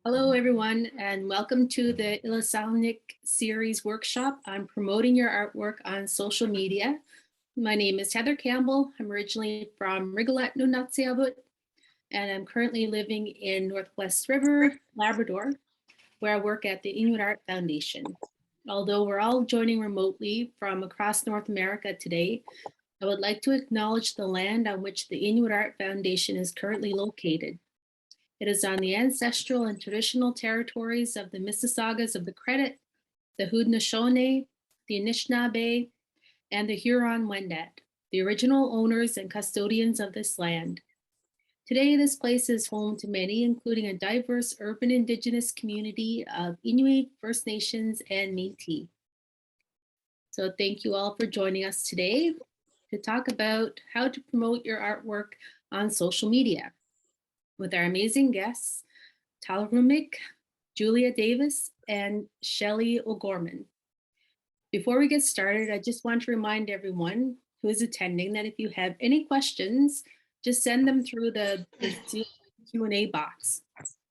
Hello, everyone, and welcome to the Ilisarniq series workshop on promoting your artwork on social media. My name is Heather Campbell. I'm originally from Rigolet, Nunavut, and I'm currently living in Northwest River, Labrador, where I work at the Inuit Art Foundation. Although we're all joining remotely from across North America today, I would like to acknowledge the land on which the Inuit Art Foundation is currently located. It is on the ancestral and traditional territories of the Mississaugas of the Credit, the Haudenosaunee, the Anishinaabe, and the Huron-Wendat, the original owners and custodians of this land. Today, this place is home to many, including a diverse urban Indigenous community of Inuit, First Nations, and Métis. So thank you all for joining us today to talk about how to promote your artwork on social media with our amazing guests, Taalrumiq, Julia Davis, and Shelly O'Gorman. Before we get started, I just want to remind everyone who is attending that if you have any questions, just send them through the Q&A box.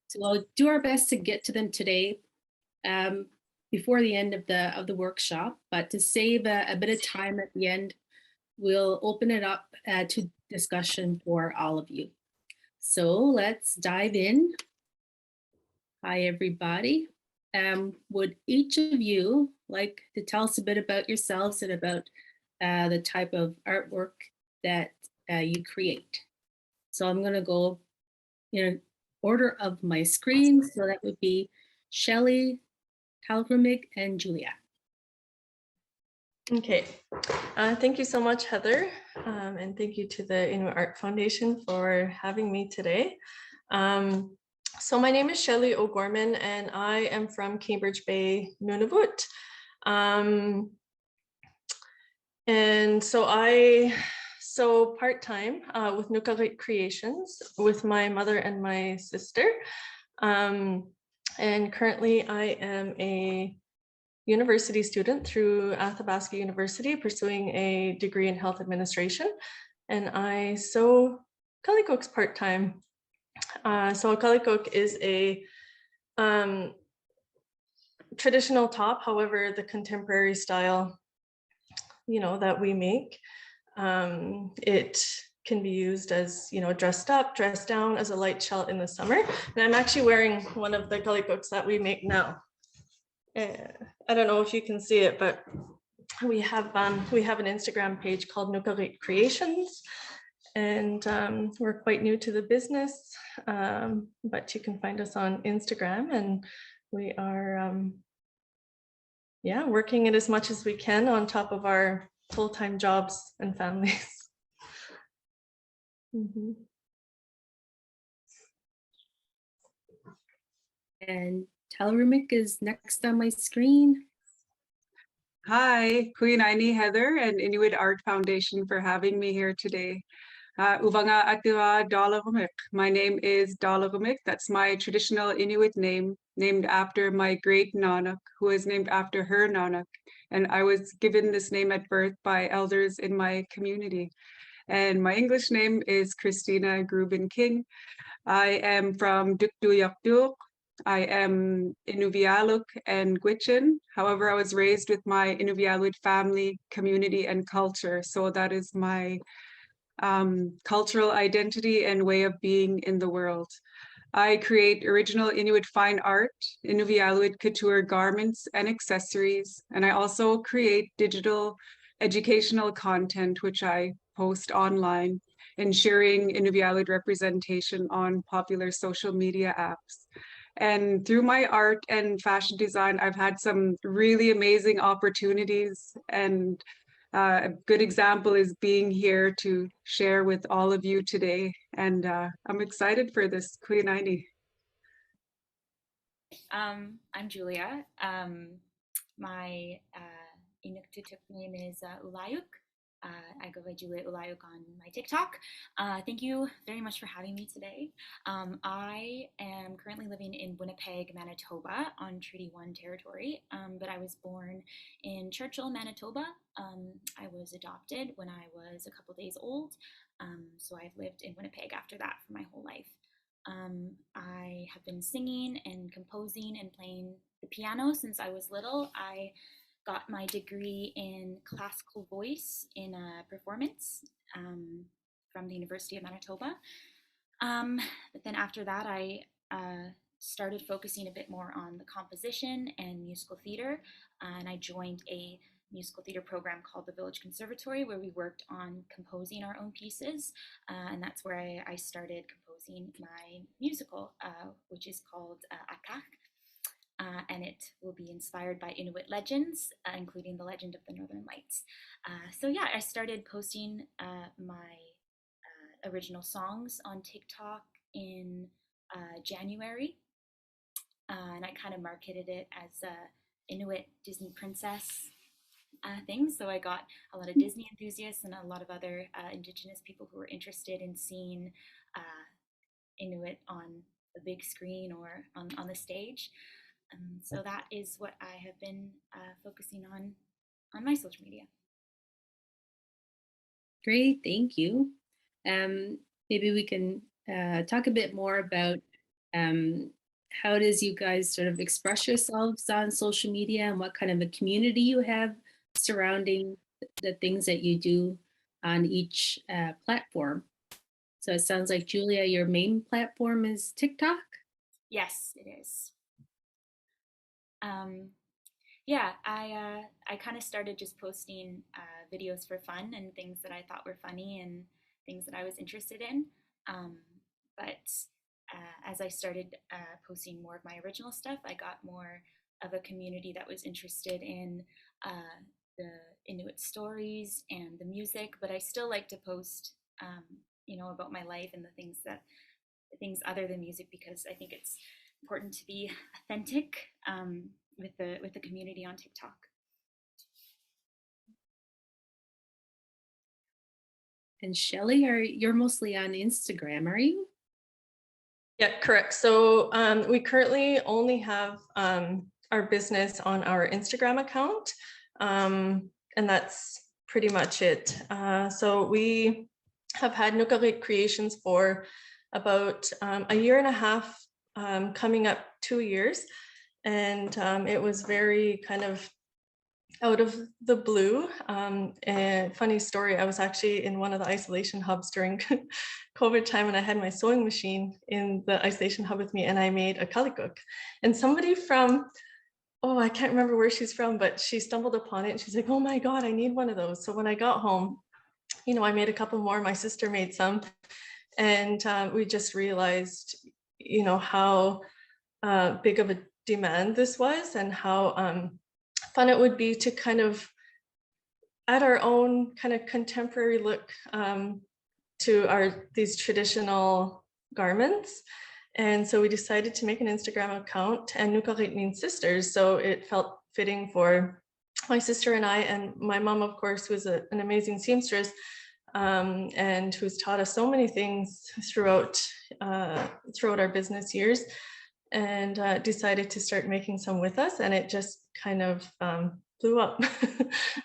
So we'll do our best to get to them today before the end of the workshop, but to save a bit of time at the end, we'll open it up to discussion for all of you. So let's dive in. Hi, everybody. Would each of you like to tell us a bit about yourselves and about the type of artwork that you create? So I'm going to go in order of my screen. So that would be Shelly, Taalrumiq, and Julia. Okay, thank you so much, Heather, and thank you to the Inuit Art Foundation for having me today. So my name is Shelly O'Gorman, and I am from Cambridge Bay, Nunavut. And so part-time with Nukariit Creations with my mother and my sister. And currently I am a university student through Athabasca University, pursuing a degree in health administration, and I sew kalikuks part-time. So a kalikuk is a traditional top, however, the contemporary style, that we make, it can be used as, dressed up, dressed down, as a light shell in the summer. And I'm actually wearing one of the kalikuks that we make now. I don't know if you can see it, but we have an Instagram page called Nukariit Creations, and we're quite new to the business, but you can find us on Instagram, and we are working it as much as we can on top of our full-time jobs and families. Mm-hmm. And Taalrumiq is next on my screen. Hi, Queen Aini Heather and Inuit Art Foundation for having me here today. Uvanga Atua Taalrumiq. My name is Taalrumiq. That's my traditional Inuit name, named after my great Nanak, who is named after her Nanak. And I was given this name at birth by elders in my community. And my English name is Christina Grubin King. I am from Tuktuuyaqtuuq. I am Inuvialuk and Gwich'in. However, I was raised with my Inuvialuit family, community, and culture. So that is my cultural identity and way of being in the world. I create original Inuit fine art, Inuvialuit couture garments and accessories. And I also create digital educational content, which I post online, ensuring Inuvialuit representation on popular social media apps. And through my art and fashion design, I've had some really amazing opportunities. And a good example is being here to share with all of you today. And I'm excited for this, Queen Aini. I'm Julia. My Iqaluktuuttiaq name is Ulayok. I go by Julia Ulayok on my TikTok. Thank you very much for having me today. I am currently living in Winnipeg, Manitoba on Treaty 1 territory, but I was born in Churchill, Manitoba. I was adopted when I was a couple days old, so I've lived in Winnipeg after that for my whole life. I I have been singing and composing and playing the piano since I was little. I got my degree in classical voice in performance from the University of Manitoba. But then after that, I started focusing a bit more on the composition and musical theater. And I joined a musical theater program called the Village Conservatory, where we worked on composing our own pieces. And that's where I started composing my musical, which is called Akak. And it will be inspired by Inuit legends, including the legend of the Northern Lights. So yeah, I started posting my original songs on TikTok in January. And I kind of marketed it as a Inuit Disney princess thing. So I got a lot of Disney enthusiasts and a lot of other Indigenous people who were interested in seeing Inuit on the big screen or on the stage. So that is what I have been focusing on my social media. Great, thank you. Maybe we can talk a bit more about how it is you guys sort of express yourselves on social media and what kind of a community you have surrounding the things that you do on each platform. So it sounds like, Julia, your main platform is TikTok? Yes, it is. Yeah, I kind of started just posting videos for fun and things that I thought were funny and things that I was interested in. But as I started posting more of my original stuff, I got more of a community that was interested in the Inuit stories and the music. But I still like to post, about my life and the things other than music, because I think it's important to be authentic with the community on TikTok. And Shelly, you're mostly on Instagram, are you? Yeah, correct. So we currently only have our business on our Instagram account, and that's pretty much it. So we have had Nukariit Creations for about a year and a half, coming up 2 years. And it was very kind of out of the blue. And funny story, I was actually in one of the isolation hubs during COVID time, and I had my sewing machine in the isolation hub with me, and I made a kalikuk. And somebody from, I can't remember where she's from, but she stumbled upon it and she's like, oh my God, I need one of those. So when I got home, I made a couple more, my sister made some, and we just realized, how big of a demand this was, and how fun it would be to kind of add our own kind of contemporary look to these traditional garments. And so we decided to make an Instagram account, and Nukariit means sisters, so it felt fitting for my sister and I, and my mom, of course, was an amazing seamstress, and who's taught us so many things throughout our business years, and decided to start making some with us, and it just kind of blew up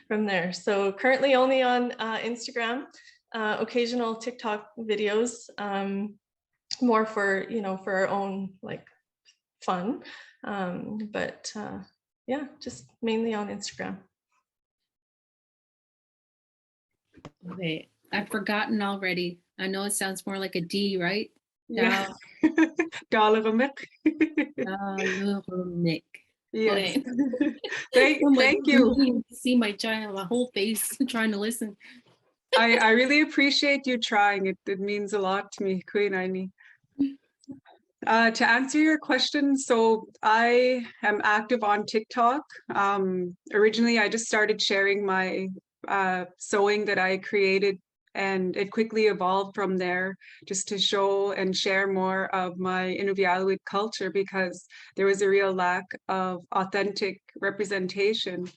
from there. So currently only on Instagram, occasional TikTok videos, more for for our own fun, but yeah, just mainly on Instagram. Okay, I've forgotten already. I know it sounds more like a D, right? Yeah. Taalrumiq. Taalrumiq. Yes. Okay. Thank you. See my whole face trying to listen. I really appreciate you trying. It means a lot to me, Queen Aini. To answer your question, so I am active on TikTok. Originally, I just started sharing my sewing that I created, and it quickly evolved from there, just to show and share more of my Inuvialuit culture, because there was a real lack of authentic representation.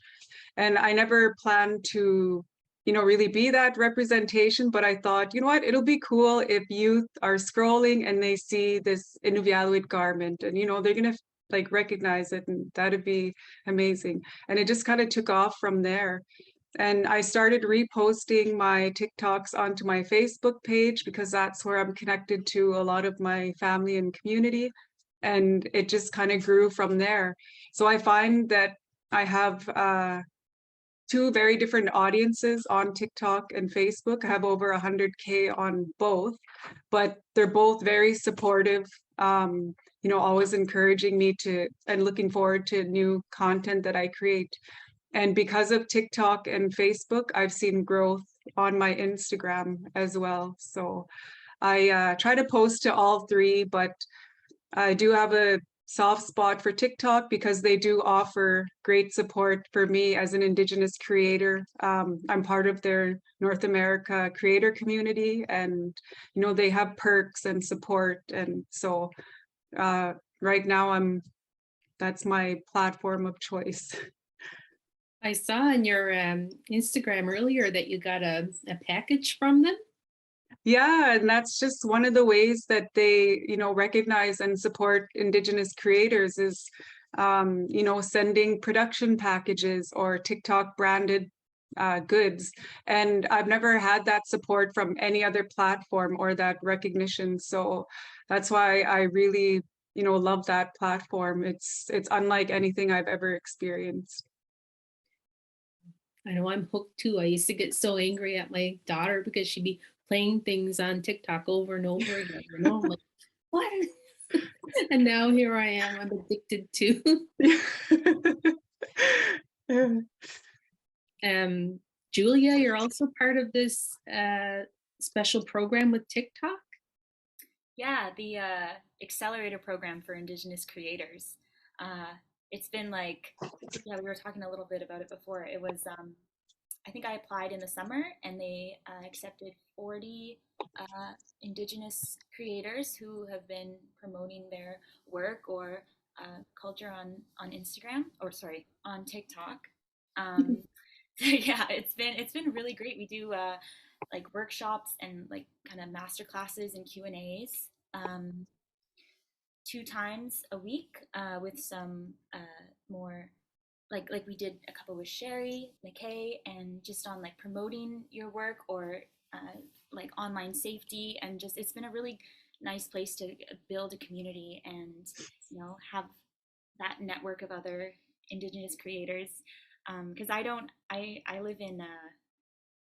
And I never planned to really be that representation, but I thought, you know what, it'll be cool if youth are scrolling and they see this Inuvialuit garment, and they're gonna recognize it, and that'd be amazing. And it just kind of took off from there. And I started reposting my TikToks onto my Facebook page, because that's where I'm connected to a lot of my family and community. and it just kind of grew from there. So I find that I have two very different audiences on TikTok and Facebook. I have over 100K on both, but they're both very supportive, you know, always encouraging me to and looking forward to new content that I create. And because of TikTok and Facebook, I've seen growth on my Instagram as well. So I try to post to all three, but I do have a soft spot for TikTok because they do offer great support for me as an Indigenous creator. I'm part of their North America creator community, and you know, they have perks and support. And so right now that's my platform of choice. I saw on your Instagram earlier that you got a package from them. Yeah, and that's just one of the ways that they, you know, recognize and support Indigenous creators is, you know, sending production packages or TikTok branded goods. And I've never had that support from any other platform or that recognition. So that's why I really, you know, love that platform. It's unlike anything I've ever experienced. I know I'm hooked too. I used to get so angry at my daughter because she'd be playing things on TikTok over and over again. You know, I'm like, what? And now here I am. I'm addicted to. Julia, you're also part of this special program with TikTok. Yeah, the accelerator program for Indigenous creators. It's been like, yeah, we were talking a little bit about it before. It was, I think I applied in the summer, and they accepted 40 Indigenous creators who have been promoting their work or culture on Instagram, or sorry, on TikTok. So yeah, it's been really great. We do like workshops and like kind of master classes and Q&As 2 times a week with some more like we did a couple with Sherry McKay, and just on like promoting your work or like online safety, and just it's been a really nice place to build a community and, you know, have that network of other Indigenous creators, because I live in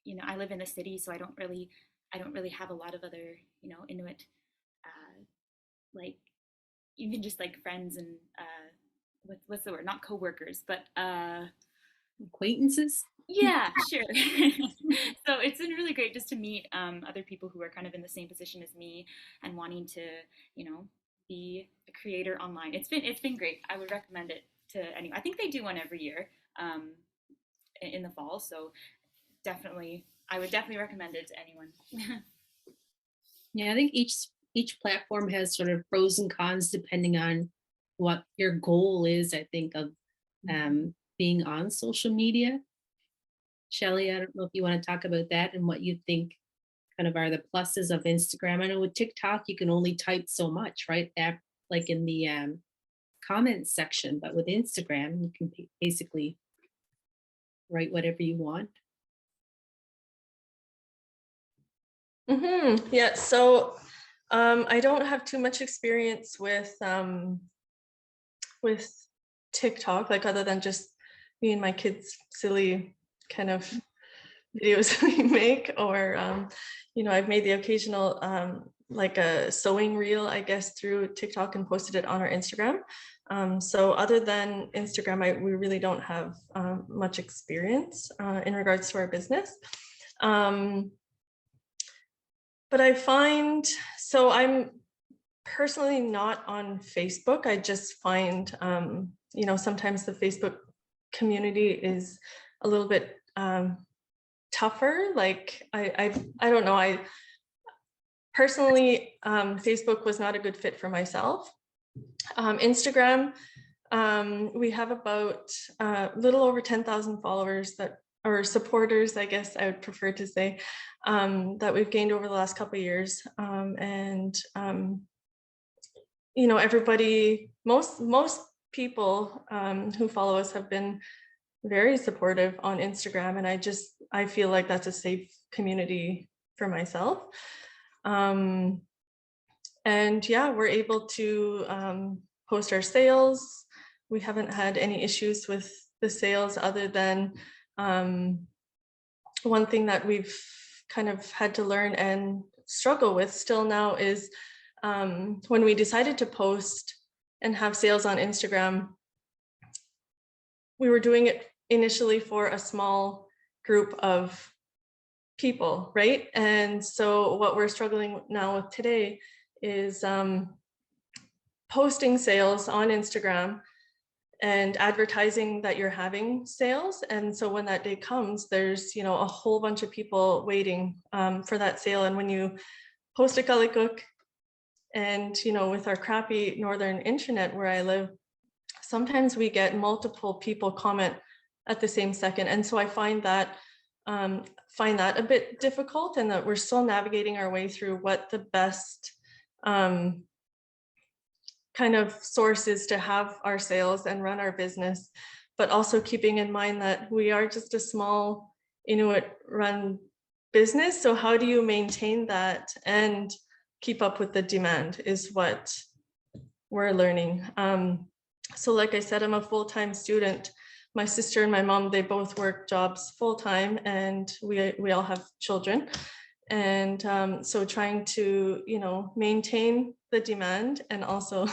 you know, I live in the city, so I don't really have a lot of other, you know, Inuit like even just like friends and what's the word, not coworkers, but Acquaintances. yeah, sure. So it's been really great just to meet other people who are kind of in the same position as me and wanting to, you know, be a creator online. It's been great. I would recommend it to anyone. I think they do one every year in the fall, so definitely I would definitely recommend it to anyone. Yeah, I think each platform has sort of pros and cons depending on what your goal is, I think, of being on social media. Shelly, I don't know if you want to talk about that and what you think kind of are the pluses of Instagram. I know with TikTok, you can only type so much, right? Like in the comments section, but with Instagram, you can basically write whatever you want. Yeah, so I don't have too much experience with TikTok, like other than just me and my kids' silly kind of videos we make, or you know, I've made the occasional like a sewing reel, I guess, through TikTok and posted it on our Instagram. So other than Instagram, we really don't have much experience in regards to our business. But I find, so I'm personally not on Facebook. I just find, you know, sometimes the Facebook community is a little bit tougher. Like I don't know. I personally, Facebook was not a good fit for myself. Instagram, we have about a little over 10,000 followers or supporters, I guess I would prefer to say, that we've gained over the last couple of years. And you know, everybody, most people who follow us have been very supportive on Instagram, and I feel like that's a safe community for myself. And yeah, we're able to post our sales. We haven't had any issues with the sales other than one thing that we've kind of had to learn and struggle with still now is when we decided to post and have sales on Instagram, we were doing it initially for a small group of people, right? And so what we're struggling now with today is posting sales on Instagram and advertising that you're having sales. And so when that day comes, there's, you know, a whole bunch of people waiting for that sale. And when you post a kalikuk, and, you know, with our crappy northern internet where I live, sometimes we get multiple people comment at the same second. And so I find that a bit difficult, and that we're still navigating our way through what the best kind of source is to have our sales and run our business, but also keeping in mind that we are just a small Inuit run business. So how do you maintain that and keep up with the demand is what we're learning. So like I said, I'm a full-time student. My sister and my mom, they both work jobs full-time, and we all have children. And so trying to, you know, maintain the demand and also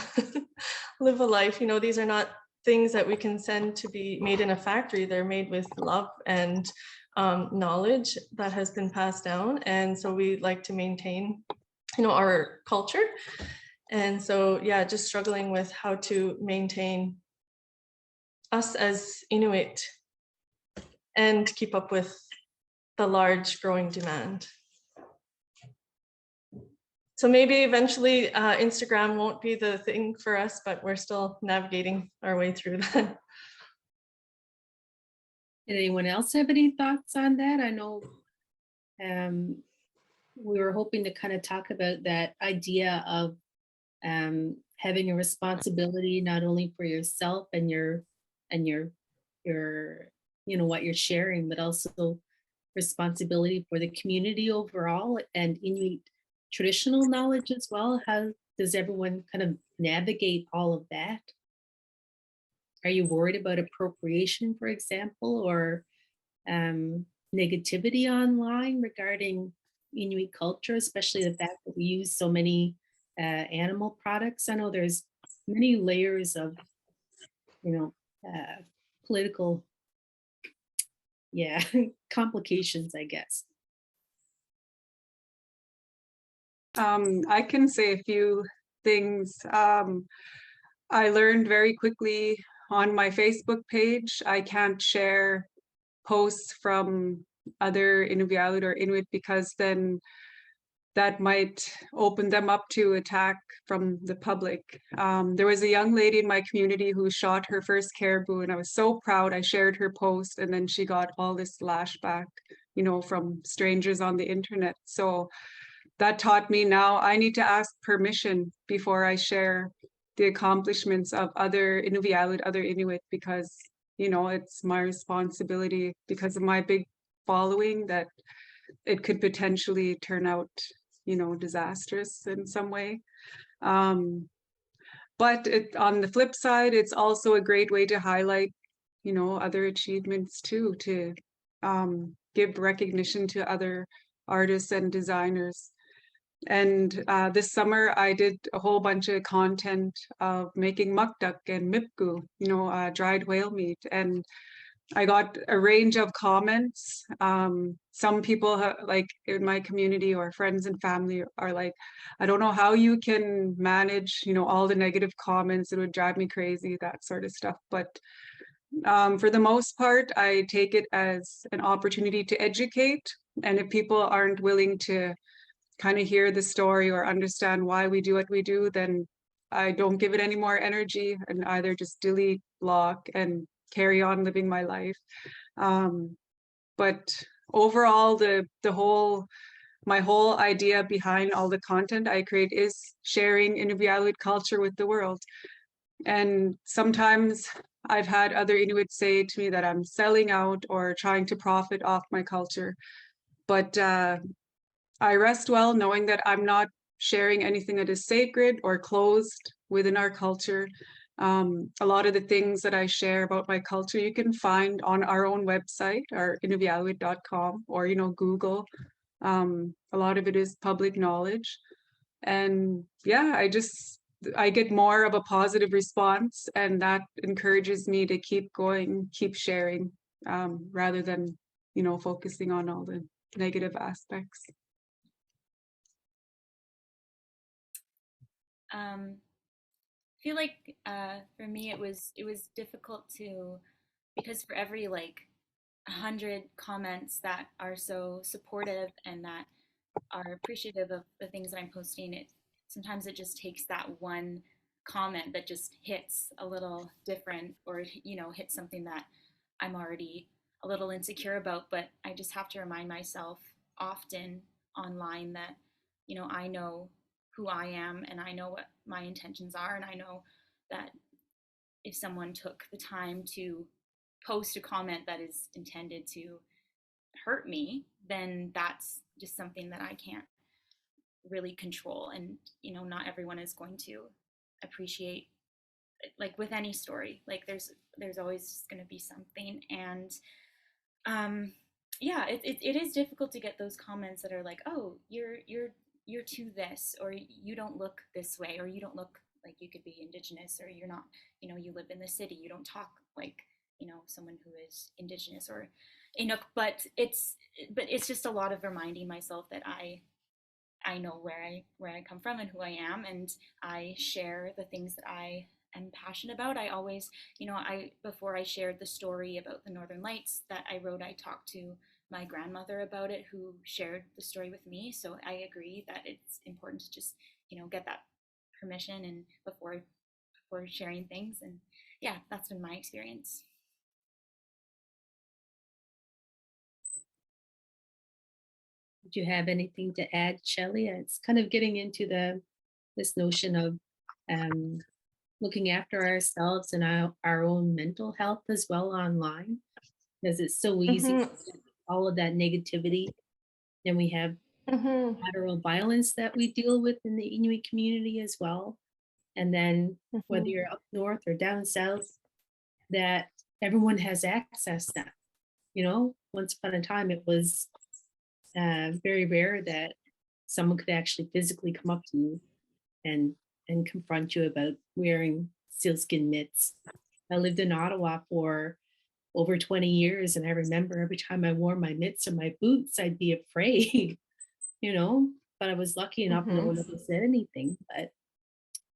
live a life, you know, these are not things that we can send to be made in a factory. They're made with love and knowledge that has been passed down. And so we like to maintain, you know, our culture. And so, yeah, just struggling with how to maintain us as Inuit and keep up with the large growing demand. So maybe eventually Instagram won't be the thing for us, but we're still navigating our way through that. Did anyone else have any thoughts on that? I know we were hoping to kind of talk about that idea of having a responsibility not only for yourself and your you know what you're sharing, but also responsibility for the community overall and Inuit traditional knowledge as well. How does everyone kind of navigate all of that? Are you worried about appropriation, for example, or negativity online regarding Inuit culture, especially the fact that we use so many animal products? I know there's many layers of, you know, political, yeah, complications, I guess. I can say a few things. I learned very quickly on my Facebook page, I can't share posts from other Inuvialuit or Inuit because then that might open them up to attack from the public. There was a young lady in my community who shot her first caribou, and I was so proud. I shared her post, and then she got all this lashback, you know, from strangers on the internet. So that taught me now I need to ask permission before I share the accomplishments of other Inuvialuit, other Inuit, because, you know, it's my responsibility because of my big following that it could potentially turn out, you know, disastrous in some way. But on the flip side, it's also a great way to highlight, you know, other achievements too, to give recognition to other artists and designers. And this summer, I did a whole bunch of content of making muktuk and mipku, you know, dried whale meat. And I got a range of comments. Some people like in my community or friends and family are like, I don't know how you can manage, you know, all the negative comments. It would drive me crazy, that sort of stuff. But for the most part, I take it as an opportunity to educate. And if people aren't willing to kind of hear the story or understand why we do what we do, then I don't give it any more energy and either just delete, block, and carry on living my life. But overall, my whole idea behind all the content I create is sharing Inuvialuit culture with the world. And sometimes I've had other Inuit say to me that I'm selling out or trying to profit off my culture. But I rest well knowing that I'm not sharing anything that is sacred or closed within our culture. A lot of the things that I share about my culture, you can find on our own website, our Inuvialuit.com, or, you know, Google. A lot of it is public knowledge. And yeah, I get more of a positive response, and that encourages me to keep going, keep sharing, rather than, you know, focusing on all the negative aspects. I feel like for me it was difficult to, because for every like 100 comments that are so supportive and that are appreciative of the things that I'm posting, it sometimes it just takes that one comment that just hits a little different, or you know, hits something that I'm already a little insecure about. But I just have to remind myself often online that, you know, I know who I am and I know what my intentions are, and I know that if someone took the time to post a comment that is intended to hurt me, then that's just something that I can't really control. And you know, not everyone is going to appreciate, like with any story, like there's always going to be something. And yeah, it is difficult to get those comments that are like, oh, you're to this, or you don't look this way, or you don't look like you could be Indigenous, or you're not, you know, you live in the city, you don't talk like, you know, someone who is Indigenous or Inuk. But it's just a lot of reminding myself that I know where I come from and who I am, and I share the things that I am passionate about. I always, you know, before I shared the story about the Northern Lights that I wrote, I talked to my grandmother about it, who shared the story with me. So I agree that it's important to just, you know, get that permission and before sharing things. And yeah, that's been my experience. Do you have anything to add, Shelly? It's kind of getting into this notion of looking after ourselves and our own mental health as well online, because it's so easy to get all of that negativity. And we have lateral violence that we deal with in the Inuit community as well. And then whether you're up north or down south, that everyone has access to that. You know, once upon a time, it was very rare that someone could actually physically come up to you and confront you about wearing sealskin mitts. I lived in Ottawa for over 20 years, and I remember every time I wore my mitts or my boots, I'd be afraid, you know, but I was lucky enough no one ever said anything. But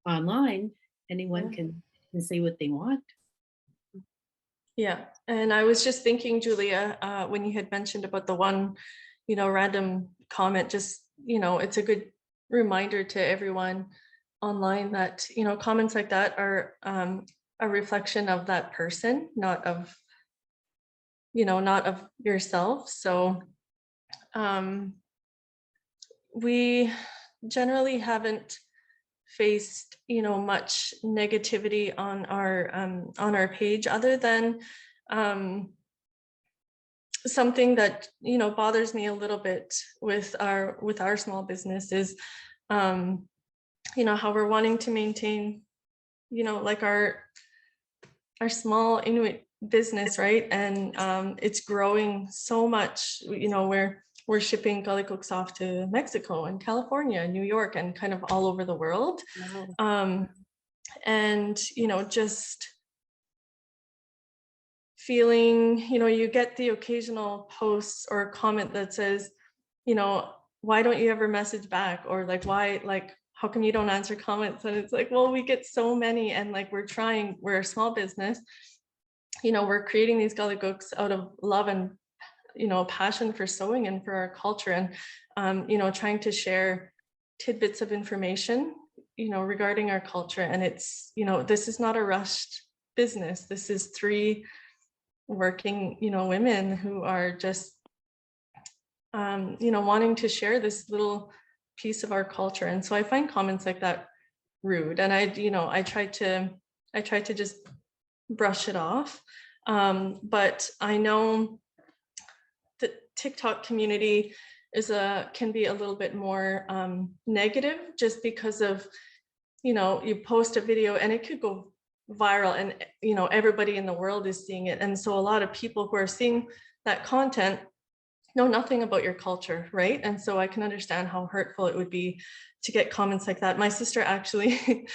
online, anyone can say what they want. Yeah, and I was just thinking, Julia, when you had mentioned about the one, you know, random comment, just, you know, it's a good reminder to everyone online that, you know, comments like that are a reflection of that person, not of, you know, not of yourself. So we generally haven't faced, you know, much negativity on our page, other than something that, you know, bothers me a little bit with our small business is you know, how we're wanting to maintain, you know, like our small Inuit business, right? And it's growing so much. You know, we're shipping kalikuks off to Mexico and California and New York and kind of all over the world. Wow. And, you know, just feeling, you know, you get the occasional posts or comment that says, you know, why don't you ever message back? Or like, why, like, how come you don't answer comments? And it's like, well, we get so many, and like, we're a small business, you know, we're creating these kalikuks out of love and, you know, passion for sewing and for our culture, and you know, trying to share tidbits of information, you know, regarding our culture. And it's, you know, this is not a rushed business. This is 3 working, you know, women who are just you know, wanting to share this little piece of our culture. And so I find comments like that rude, and I try to just brush it off. But I know the TikTok community can be a little bit more negative, just because of, you know, you post a video and it could go viral and, you know, everybody in the world is seeing it. And so a lot of people who are seeing that content know nothing about your culture, right? And so I can understand how hurtful it would be to get comments like that. My sister actually,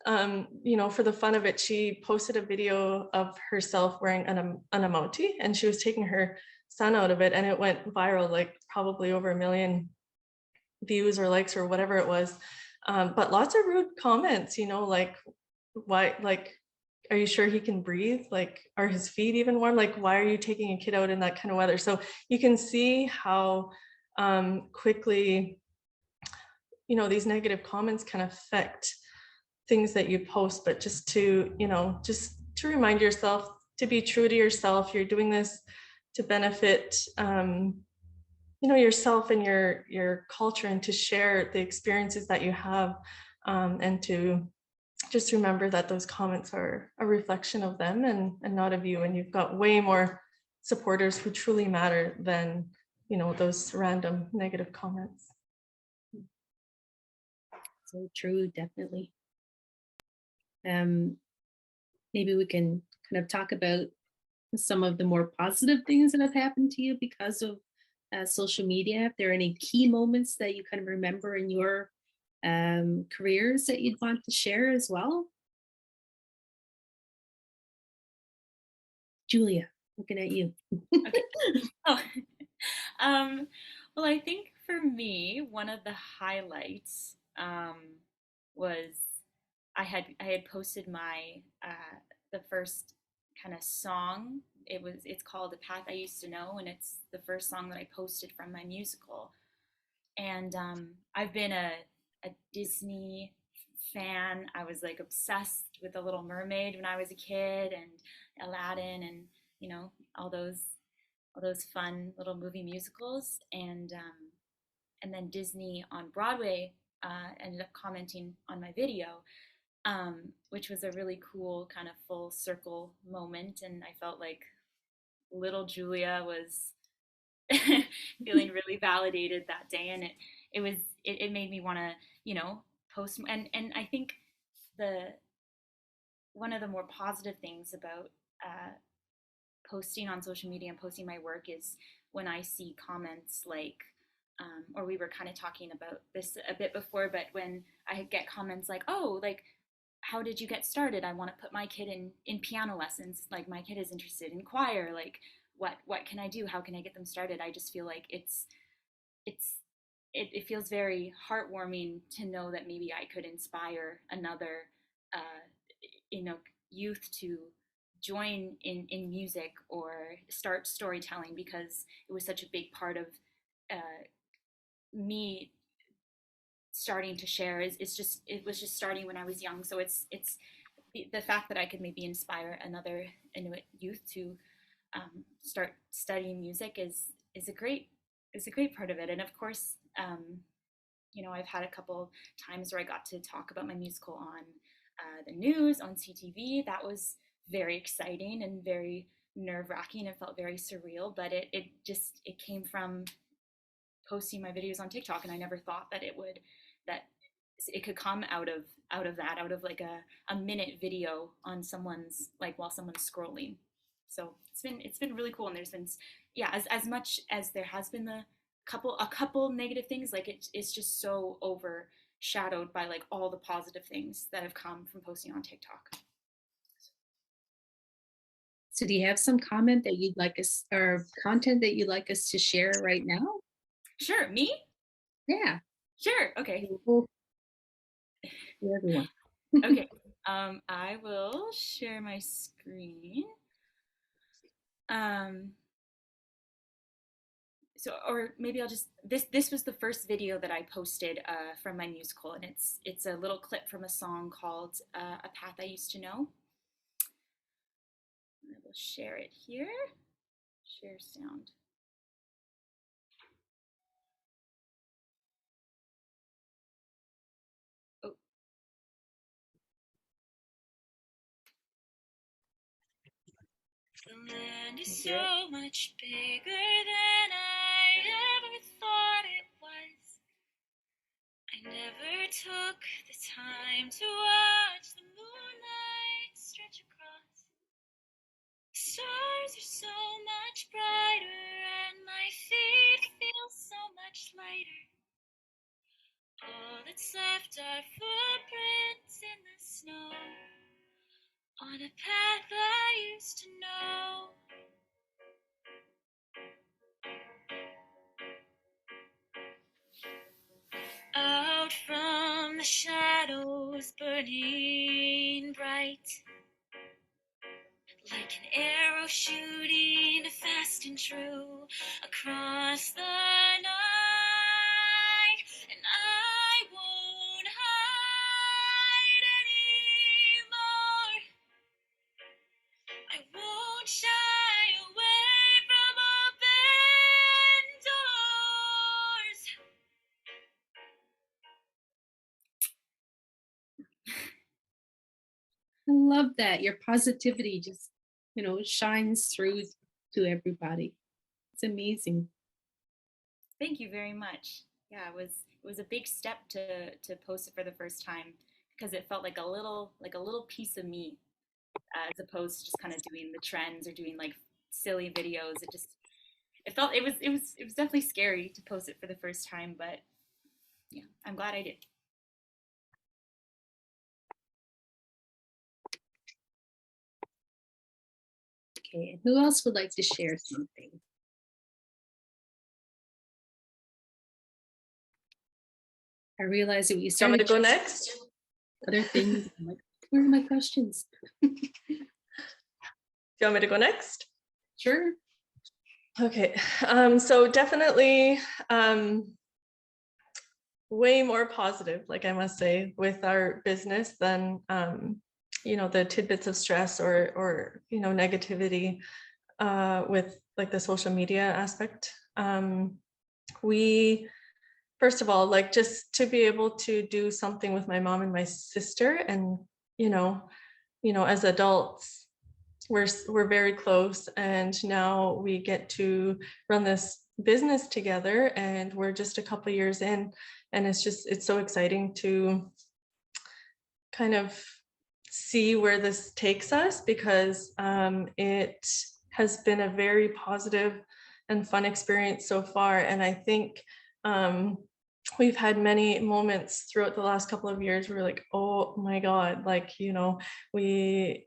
you know, for the fun of it, she posted a video of herself wearing an amauti, and she was taking her son out of it, and it went viral, like probably over 1 million views or likes or whatever it was. But lots of rude comments, you know, like, why, like, are you sure he can breathe? Like, are his feet even warm? Like, why are you taking a kid out in that kind of weather? So you can see how quickly, you know, these negative comments can affect things that you post. But just to, you know, just to remind yourself to be true to yourself. You're doing this to benefit, you know, yourself and your culture, and to share the experiences that you have, and to just remember that those comments are a reflection of them and not of you. And you've got way more supporters who truly matter than, you know, those random negative comments. So true, definitely. Maybe we can kind of talk about some of the more positive things that have happened to you because of social media. If there are any key moments that you kind of remember in your careers that you'd want to share as well. Julia, looking at you. Okay. Oh, well, I think for me, one of the highlights was I had posted my the first kind of song. It's called "The Path I Used to Know," and it's the first song that I posted from my musical. And I've been a Disney fan. I was like obsessed with The Little Mermaid when I was a kid, and Aladdin, and you know, all those fun little movie musicals. And then Disney on Broadway ended up commenting on my video, which was a really cool kind of full circle moment. And I felt like little Julia was feeling really validated that day, and it made me want to, you know, post. And I think the one of the more positive things about posting on social media and posting my work is when I see comments like, or we were kind of talking about this a bit before, but when I get comments like, oh, like, how did you get started? I want to put my kid in piano lessons. Like, my kid is interested in choir. Like, what can I do? How can I get them started? I just feel like it feels very heartwarming to know that maybe I could inspire another, you know, youth to join in music or start storytelling, because it was such a big part of me starting to share. It was just starting when I was young. So it's the fact that I could maybe inspire another Inuit youth to start studying music is a great part of it. And of course, you know, I've had a couple times where I got to talk about my musical on the news, on CTV. That was very exciting and very nerve-wracking. It felt very surreal, but it came from posting my videos on TikTok, and I never thought that it could come out of like a minute video on someone's, like, while someone's scrolling. So it's been really cool. And there's been, yeah, as much as there has been a couple negative things, like it's just so overshadowed by like all the positive things that have come from posting on TikTok. So do you have some comment that you'd like us, or content that you'd like us to share right now? Sure. Me? Yeah. Sure. Okay. Everyone. Okay. I will share my screen. So, or maybe I'll just, this was the first video that I posted from my musical, and it's a little clip from a song called "A Path I Used to Know." I will share it here. Share sound. Oh. The land is so much bigger than I ever thought it never took the time to watch the moonlight stretch across. The stars are so much brighter and my feet feel so much lighter. All that's left are footprints in the snow on a path I used to know. Out from the shadows burning bright, like an arrow shooting fast and true across the night. And I won't hide anymore. I won't shy away from open doors. I love that. Your positivity just, shines through to everybody. It's amazing. Thank you very much. Yeah, it was a big step to post it for the first time because it felt like a little piece of me as opposed to just kind of doing the trends or doing like silly videos. It was definitely scary to post it for the first time, but yeah, I'm glad I did. Okay, who else would like to share something? I realized that we Do you want me started to go next? other things. I'm like, where are my questions? Do you want me to go next? Sure. Okay, so definitely way more positive, like I must say, with our business than the tidbits of stress or negativity with like the social media aspect. We, first of all, like just to be able to do something with my mom and my sister, and as adults, we're very close, and now we get to run this business together, and we're just a couple years in, and it's so exciting to kind of see where this takes us, because it has been a very positive and fun experience so far. And I think we've had many moments throughout the last couple of years where we're like, oh my God, like, we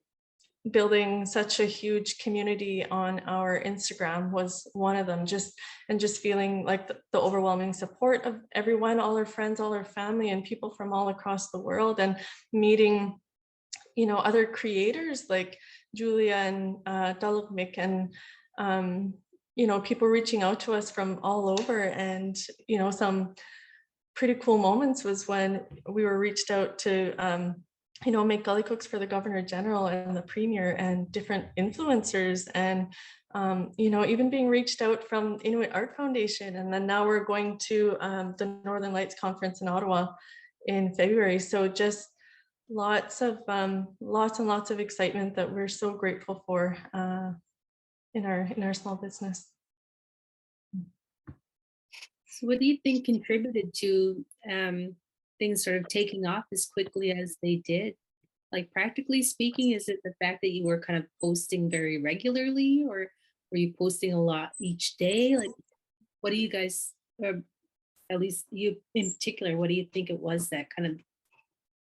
building such a huge community on our Instagram was one of them, just feeling like the overwhelming support of everyone, all our friends, all our family, and people from all across the world, and meeting other creators like Julia and Taalrumiq, and people reaching out to us from all over. And some pretty cool moments was when we were reached out to make kalikuks for the Governor General and the Premier and different influencers, and even being reached out from Inuit Art Foundation. And then now we're going to the Northern Lights Conference in Ottawa in February. So just lots and lots of excitement that we're so grateful for in our small business. So what do you think contributed to things sort of taking off as quickly as they did? Like, practically speaking, is it the fact that you were kind of posting very regularly, or were you posting a lot each day? Like, what do you guys, or at least you in particular, what do you think it was that kind of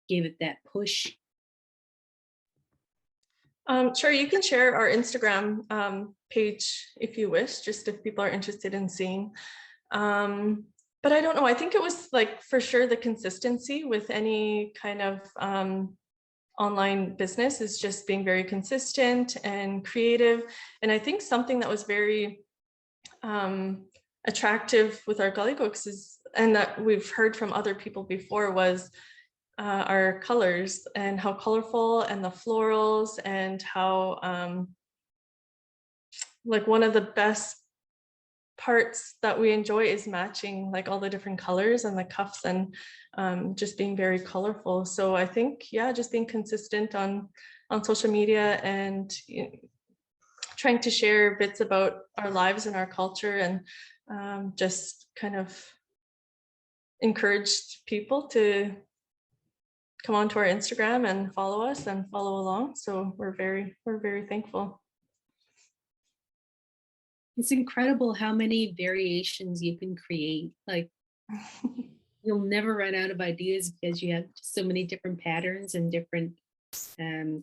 gave it that push? Sure, you can share our Instagram page if you wish, just if people are interested in seeing. But I don't know, I think it was like for sure the consistency with any kind of online business is just being very consistent and creative. And I think something that was very attractive with our kalikuks is, and that we've heard from other people before, was our colors and how colorful, and the florals, and how like one of the best parts that we enjoy is matching like all the different colors and the cuffs, and just being very colorful. So I think, yeah, just being consistent on social media, and trying to share bits about our lives and our culture, and just kind of encouraged people to come onto our Instagram and follow us and follow along. So we're very thankful. It's incredible how many variations you can create. Like, you'll never run out of ideas because you have so many different patterns and different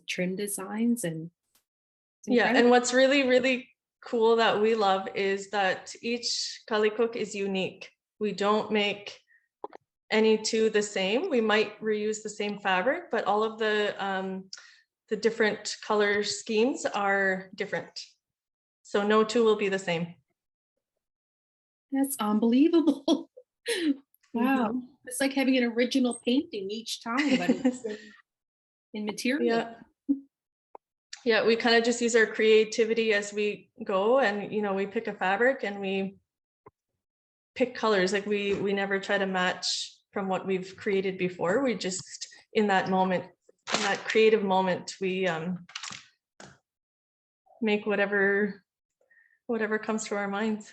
trim designs. And yeah, and what's really cool that we love is that each kalikuk is unique. We don't make any two the same. We might reuse the same fabric, but all of the different color schemes are different. So no two will be the same. That's unbelievable. Wow. It's like having an original painting each time, but it's in material. Yeah, we kind of just use our creativity as we go, and we pick a fabric and we pick colors. Like we never try to match from what we've created before. We just, in that moment, in that creative moment, we make whatever comes to our minds.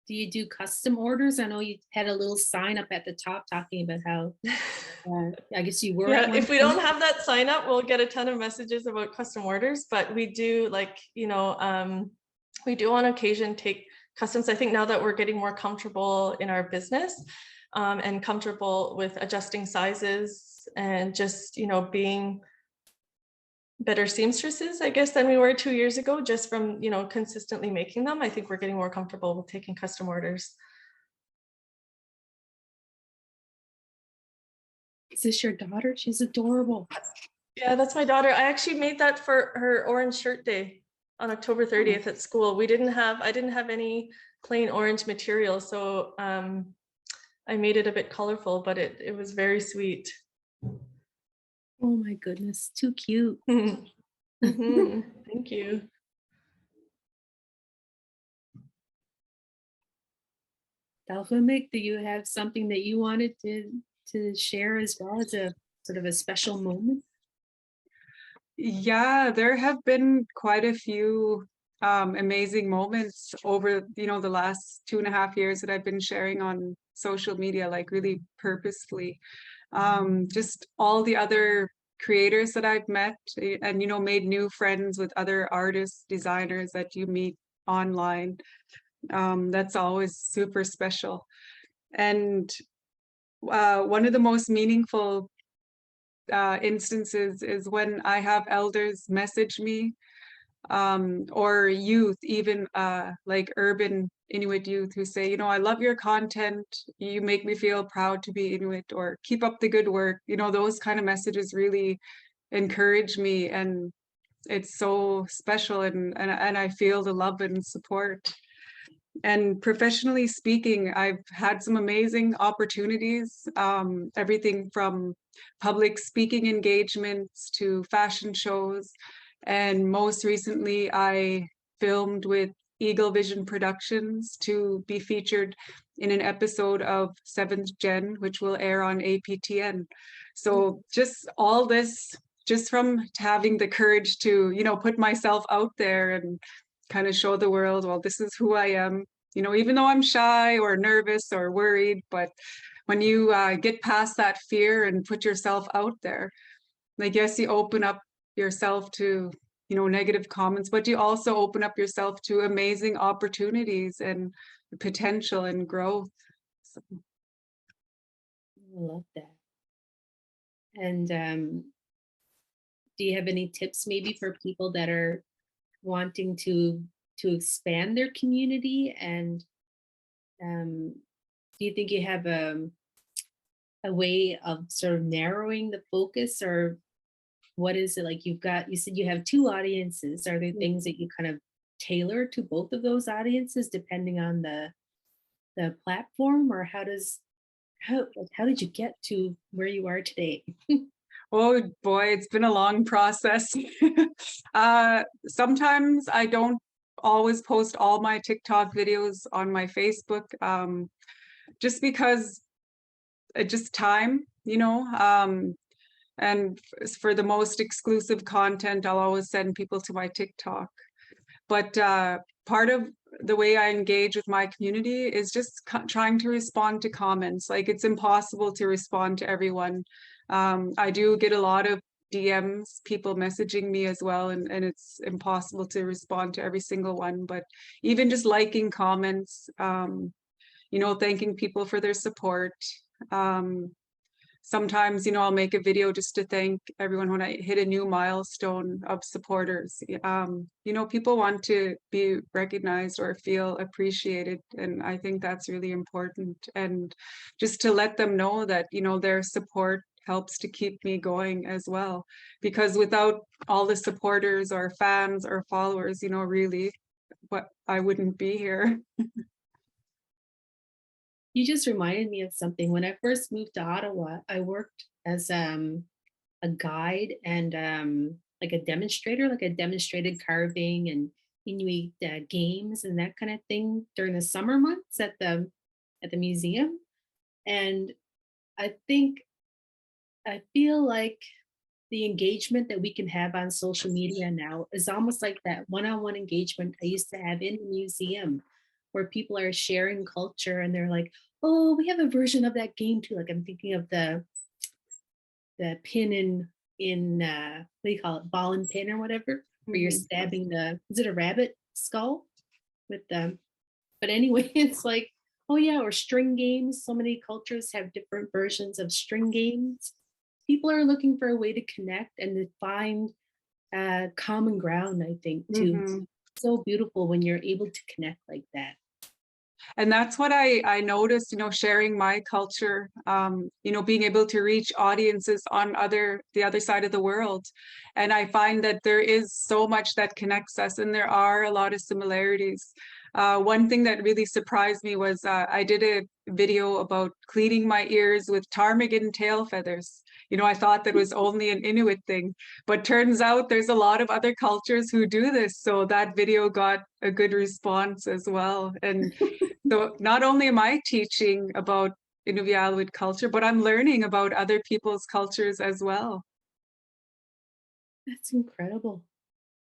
Do you do custom orders? I know you had a little sign up at the top talking about how, I guess you were. Yeah, if we don't have that sign up, we'll get a ton of messages about custom orders, but we do we do on occasion take customs. I think now that we're getting more comfortable in our business and comfortable with adjusting sizes and just, being better seamstresses, I guess, than we were 2 years ago, just from, consistently making them. I think we're getting more comfortable with taking custom orders. Is this your daughter? She's adorable. Yeah, that's my daughter. I actually made that for her orange shirt day on October 30th at school. I didn't have any plain orange material, so I made it a bit colorful, but it was very sweet. Oh my goodness, too cute. Thank you. Taalrumiq, do you have something that you wanted to share as well as a sort of a special moment? Yeah, there have been quite a few amazing moments over, the last 2.5 years that I've been sharing on social media, like really purposefully. Just all the other creators that I've met and, made new friends with other artists, designers that you meet online. That's always super special. And one of the most meaningful instances is when I have elders message me or youth, even like urban Inuit youth, who say, I love your content, you make me feel proud to be Inuit, or keep up the good work. Those kind of messages really encourage me, and it's so special, and I feel the love and support. And professionally speaking, I've had some amazing opportunities, everything from public speaking engagements to fashion shows. And most recently, I filmed with Eagle Vision Productions to be featured in an episode of 7th Gen, which will air on APTN. So just all this, just from having the courage to, put myself out there and kind of show the world, well, this is who I am, even though I'm shy or nervous or worried. But when you get past that fear and put yourself out there, I guess you open up yourself to, negative comments, but you also open up yourself to amazing opportunities and potential and growth. So. I love that. And do you have any tips maybe for people that are wanting to expand their community? And do you think you have a way of sort of narrowing the focus, or what is it like? You said you have 2 audiences. Are there things that you kind of tailor to both of those audiences depending on the platform, or how did you get to where you are today? Oh boy, it's been a long process. Sometimes I don't always post all my TikTok videos on my Facebook, just because just time, and for the most exclusive content, I'll always send people to my TikTok. But part of the way I engage with my community is just trying to respond to comments. Like, it's impossible to respond to everyone. I do get a lot of DMs, people messaging me as well, and it's impossible to respond to every single one. But even just liking comments, you know, thanking people for their support. Sometimes, you know, I'll make a video just to thank everyone when I hit a new milestone of supporters. You know, people want to be recognized or feel appreciated, and I think that's really important. And just to let them know that, you know, their support helps to keep me going as well. Because without all the supporters or fans or followers, you know, really, I wouldn't be here. You just reminded me of something. When I first moved to Ottawa, I worked as a guide and like a demonstrator, like I demonstrated carving and Inuit games and that kind of thing during the summer months at the museum. And I think I feel like the engagement that we can have on social media now is almost like that one-on-one engagement I used to have in the museum, where people are sharing culture and they're like, oh, we have a version of that game too. Like I'm thinking of the pin in what do you call it, ball and pin or whatever, where you're stabbing is it a rabbit skull with the, but anyway, it's like, oh yeah, or string games. So many cultures have different versions of string games. People are looking for a way to connect and to find common ground, I think, too. Mhm. So beautiful when you're able to connect like that. And that's what I noticed, you know, sharing my culture, you know, being able to reach audiences on the other side of the world. And I find that there is so much that connects us, and there are a lot of similarities. One thing that really surprised me was I did a video about cleaning my ears with ptarmigan tail feathers. You know, I thought that was only an Inuit thing, but turns out there's a lot of other cultures who do this. So that video got a good response as well. And so not only am I teaching about Inuvialuit culture, but I'm learning about other people's cultures as well. That's incredible.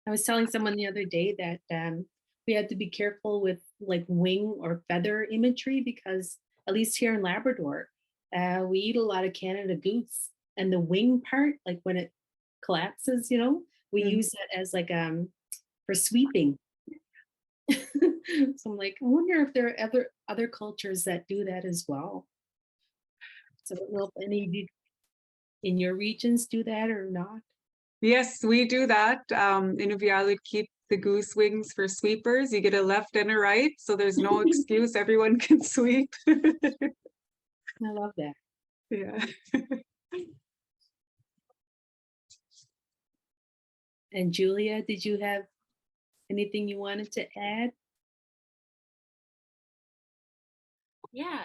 I was telling someone the other day that we had to be careful with like wing or feather imagery because at least here in Labrador, we eat a lot of Canada goose, and the wing part, like when it collapses, you know, we use that as like for sweeping. So I'm like, I wonder if there are other cultures that do that as well. So I don't know if any of you in your regions do that or not. Yes, we do that. Inuvialuit keep the goose wings for sweepers. You get a left and a right, so there's no excuse. Everyone can sweep. I love that. Yeah. And Julia, did you have anything you wanted to add? Yeah.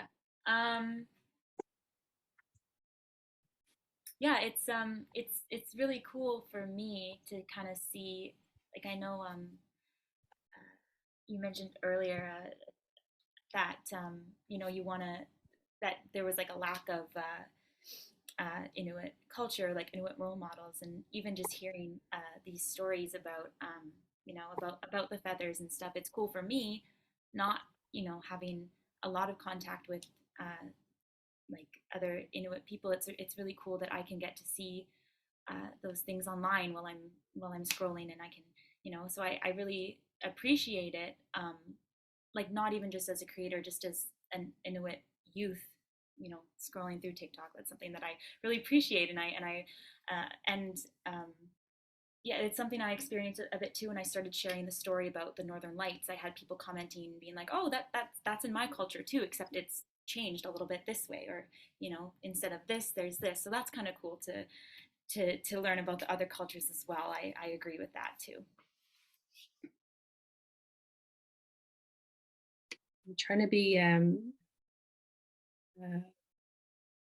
Yeah, it's really cool for me to kind of see, like I know you mentioned earlier that you know you want to that there was like a lack of Inuit culture, like Inuit role models, and even just hearing these stories about you know about the feathers and stuff. It's cool for me, not you know having a lot of contact with like other Inuit people. It's really cool that I can get to see those things online while I'm scrolling, and I can you know. So I really appreciate it. Like not even just as a creator, just as an Inuit youth, you know, scrolling through TikTok. That's something that I really appreciate, and yeah, it's something I experienced a bit too when I started sharing the story about the Northern Lights. I had people commenting, being like, "Oh, that's in my culture too, except it's changed a little bit this way, or you know, instead of this, there's this." So that's kind of cool to learn about the other cultures as well. I agree with that too. I'm trying to be uh,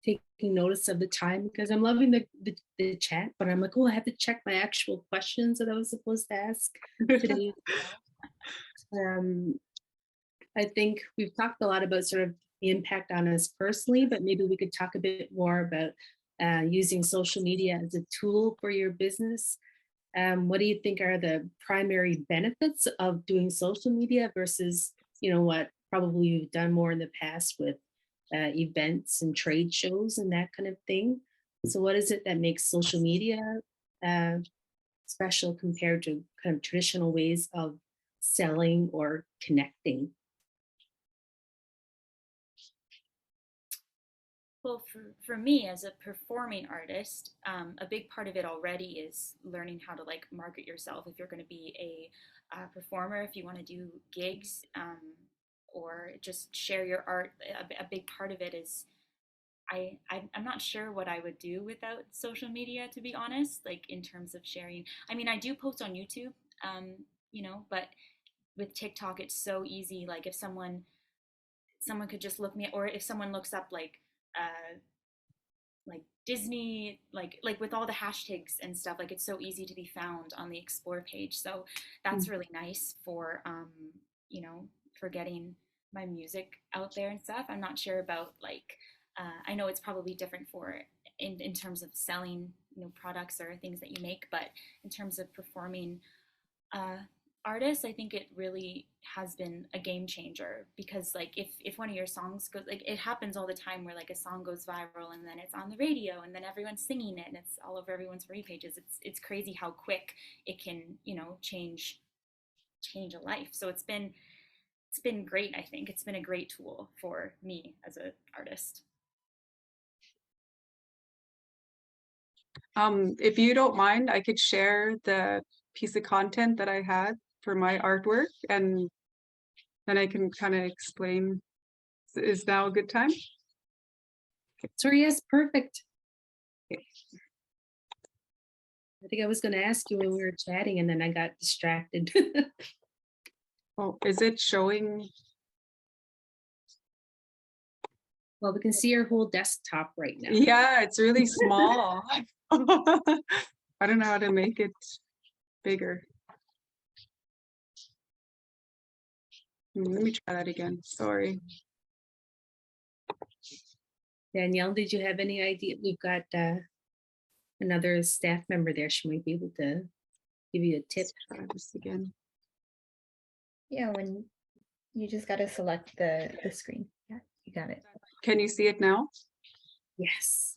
taking notice of the time because I'm loving the chat, but I'm like, oh, I have to check my actual questions that I was supposed to ask today. I think we've talked a lot about sort of the impact on us personally, but maybe we could talk a bit more about using social media as a tool for your business. What do you think are the primary benefits of doing social media versus, what probably you've done more in the past with events and trade shows and that kind of thing? So what is it that makes social media uh, special compared to kind of traditional ways of selling or connecting? Well, for me as a performing artist, a big part of it already is learning how to like market yourself. If you're going to be a performer, if you want to do gigs, or just share your art, a big part of it is I'm not sure what I would do without social media, to be honest, like in terms of sharing. I mean, I do post on YouTube, but with TikTok, it's so easy. Like if someone could just look me, or if someone looks up like Disney, like with all the hashtags and stuff, like it's so easy to be found on the explore page. So that's really nice for for getting my music out there and stuff. I'm not sure about like I know it's probably different for in terms of selling products or things that you make, but in terms of performing uh, artists, I think it really has been a game changer, because like if one of your songs goes, like it happens all the time where like a song goes viral and then it's on the radio and then everyone's singing it and it's all over everyone's For You pages. It's crazy how quick it can change a life. So it's been great. I think it's been a great tool for me as an artist. If you don't mind, I could share the piece of content that I had for my artwork, and then I can kind of explain. Is now a good time? So yes, perfect. I think I was going to ask you when we were chatting and then I got distracted. Oh, is it showing? Well, we can see your whole desktop right now. Yeah, it's really small. I don't know how to make it bigger. Let me try that again. Sorry. Danielle, did you have any idea? We've got another staff member there. She might be able to give you a tip. Try this again. Yeah, when you just got to select the screen. Yeah, you got it. Can you see it now? Yes.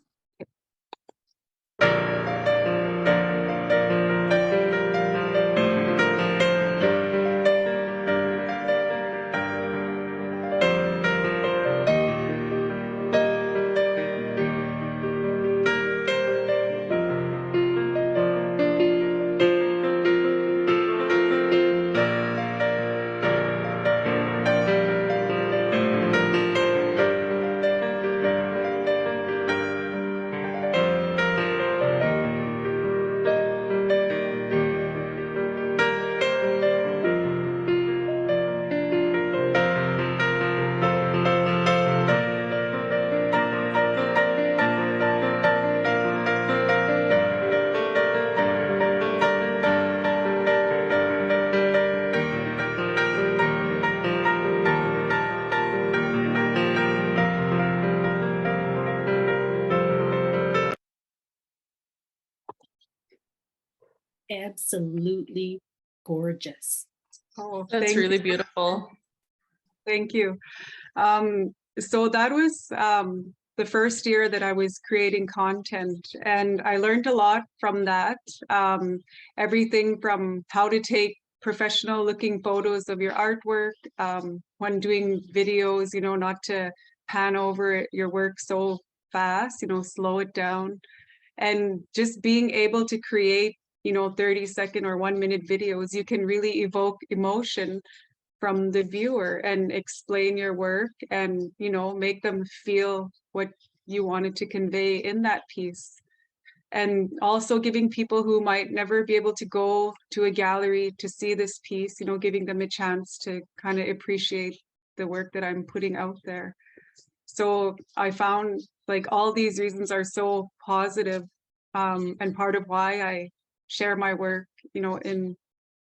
Absolutely gorgeous. Oh, That's thank really you. beautiful. Thank you. So that was the first year that I was creating content, and I learned a lot from that. Everything from how to take professional looking photos of your artwork when doing videos, not to pan over your work so fast, slow it down, and just being able to create 30-second or 1-minute videos. You can really evoke emotion from the viewer and explain your work, and make them feel what you wanted to convey in that piece. And also giving people who might never be able to go to a gallery to see this piece, giving them a chance to kind of appreciate the work that I'm putting out there. So I found like all these reasons are so positive, and part of why I share my work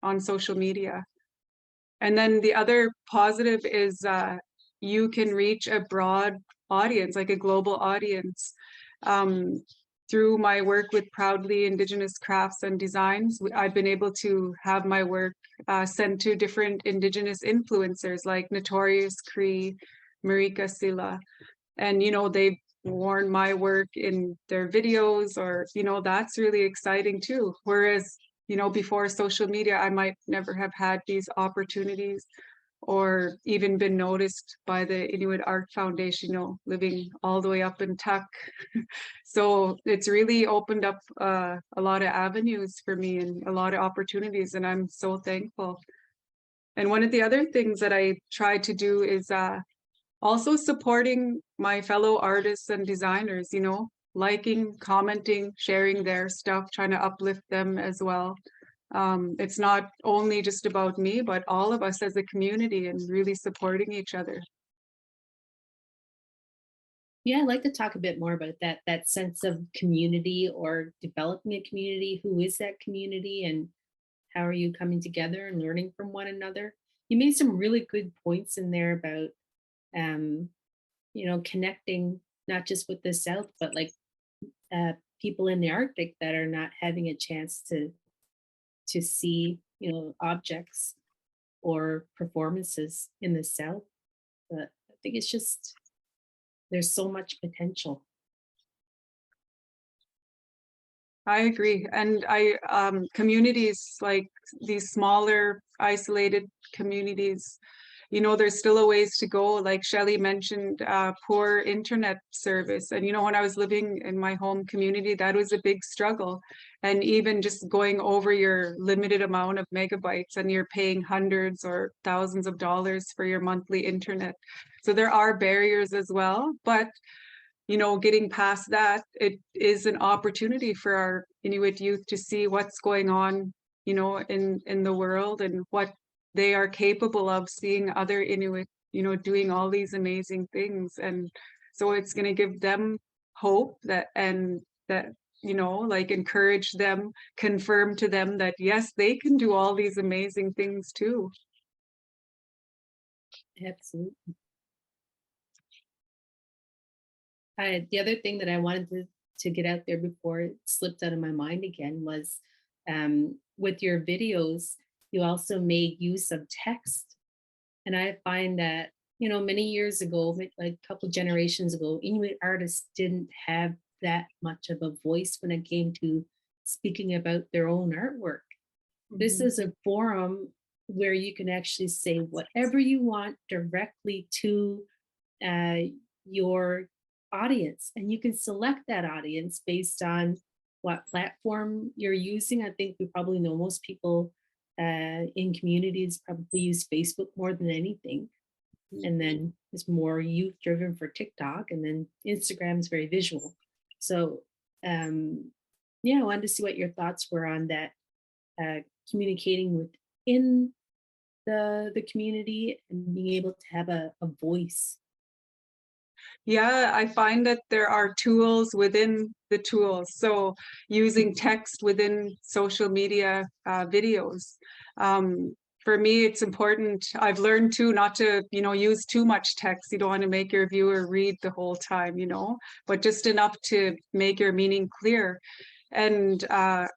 on social media. And then the other positive is you can reach a broad audience, like a global audience. through my work with Proudly Indigenous Crafts and Designs, I've been able to have my work sent to different Indigenous influencers like Notorious Cree, Marika Silla. And, you know, they've worn my work in their videos, or, you know, that's really exciting too. Whereas, you know, before social media, I might never have had these opportunities or even been noticed by the Inuit Art Foundation, you know, living all the way up in Tuk. So it's really opened up a lot of avenues for me and a lot of opportunities, and I'm so thankful. And one of the other things that I try to do is also supporting my fellow artists and designers, you know, liking, commenting, sharing their stuff, trying to uplift them as well. It's not only just about me, but all of us as a community, and really supporting each other. Yeah, I'd like to talk a bit more about that sense of community, or developing a community. Who is that community, and how are you coming together and learning from one another? You made some really good points in there about um, you know, connecting not just with the South, but like people in the Arctic that are not having a chance to see, you know, objects or performances in the South. But I think it's just, there's so much potential. I agree. And communities like these smaller, isolated communities, you know, there's still a ways to go. Like Shelly mentioned, poor internet service. And, you know, when I was living in my home community, that was a big struggle. And even just going over your limited amount of megabytes, and you're paying hundreds or thousands of dollars for your monthly internet. So there are barriers as well. But you know, getting past that, it is an opportunity for our Inuit youth to see what's going on, you know, in the world, and what they are capable of, seeing other Inuit, you know, doing all these amazing things. And so it's going to give them hope that, and that, you know, like encourage them, confirm to them that, yes, they can do all these amazing things too. Absolutely. The other thing that I wanted to get out there before it slipped out of my mind again was with your videos, you also made use of text. And I find that, you know, many years ago, like a couple generations ago, Inuit artists didn't have that much of a voice when it came to speaking about their own artwork. This is a forum where you can actually say whatever you want directly to your audience, and you can select that audience based on what platform you're using. I think we probably know most people in communities probably use Facebook more than anything. And then it's more youth driven for TikTok, and then Instagram is very visual. So yeah, I wanted to see what your thoughts were on that, communicating within the community and being able to have a voice. Yeah, I find that there are tools within the tools. So using text within social media videos. For me, it's important. I've learned too not to, you know, use too much text. You don't want to make your viewer read the whole time, you know, but just enough to make your meaning clear. And I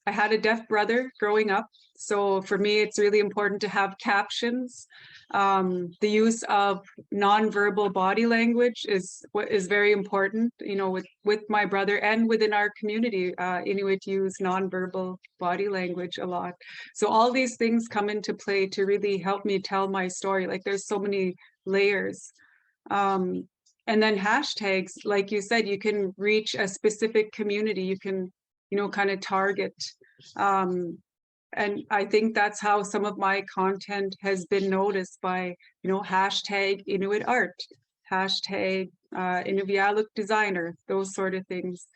had a deaf brother growing up. So for me, it's really important to have captions. The use of nonverbal body language is what is very important, you know, with my brother and within our community. Inuit use nonverbal body language a lot. So all these things come into play to really help me tell my story. Like there's so many layers. And then hashtags, like you said, you can reach a specific community. You can, you know, kind of target. And I think that's how some of my content has been noticed by, you know, hashtag Inuit art, hashtag Inuvialuk designer, those sort of things.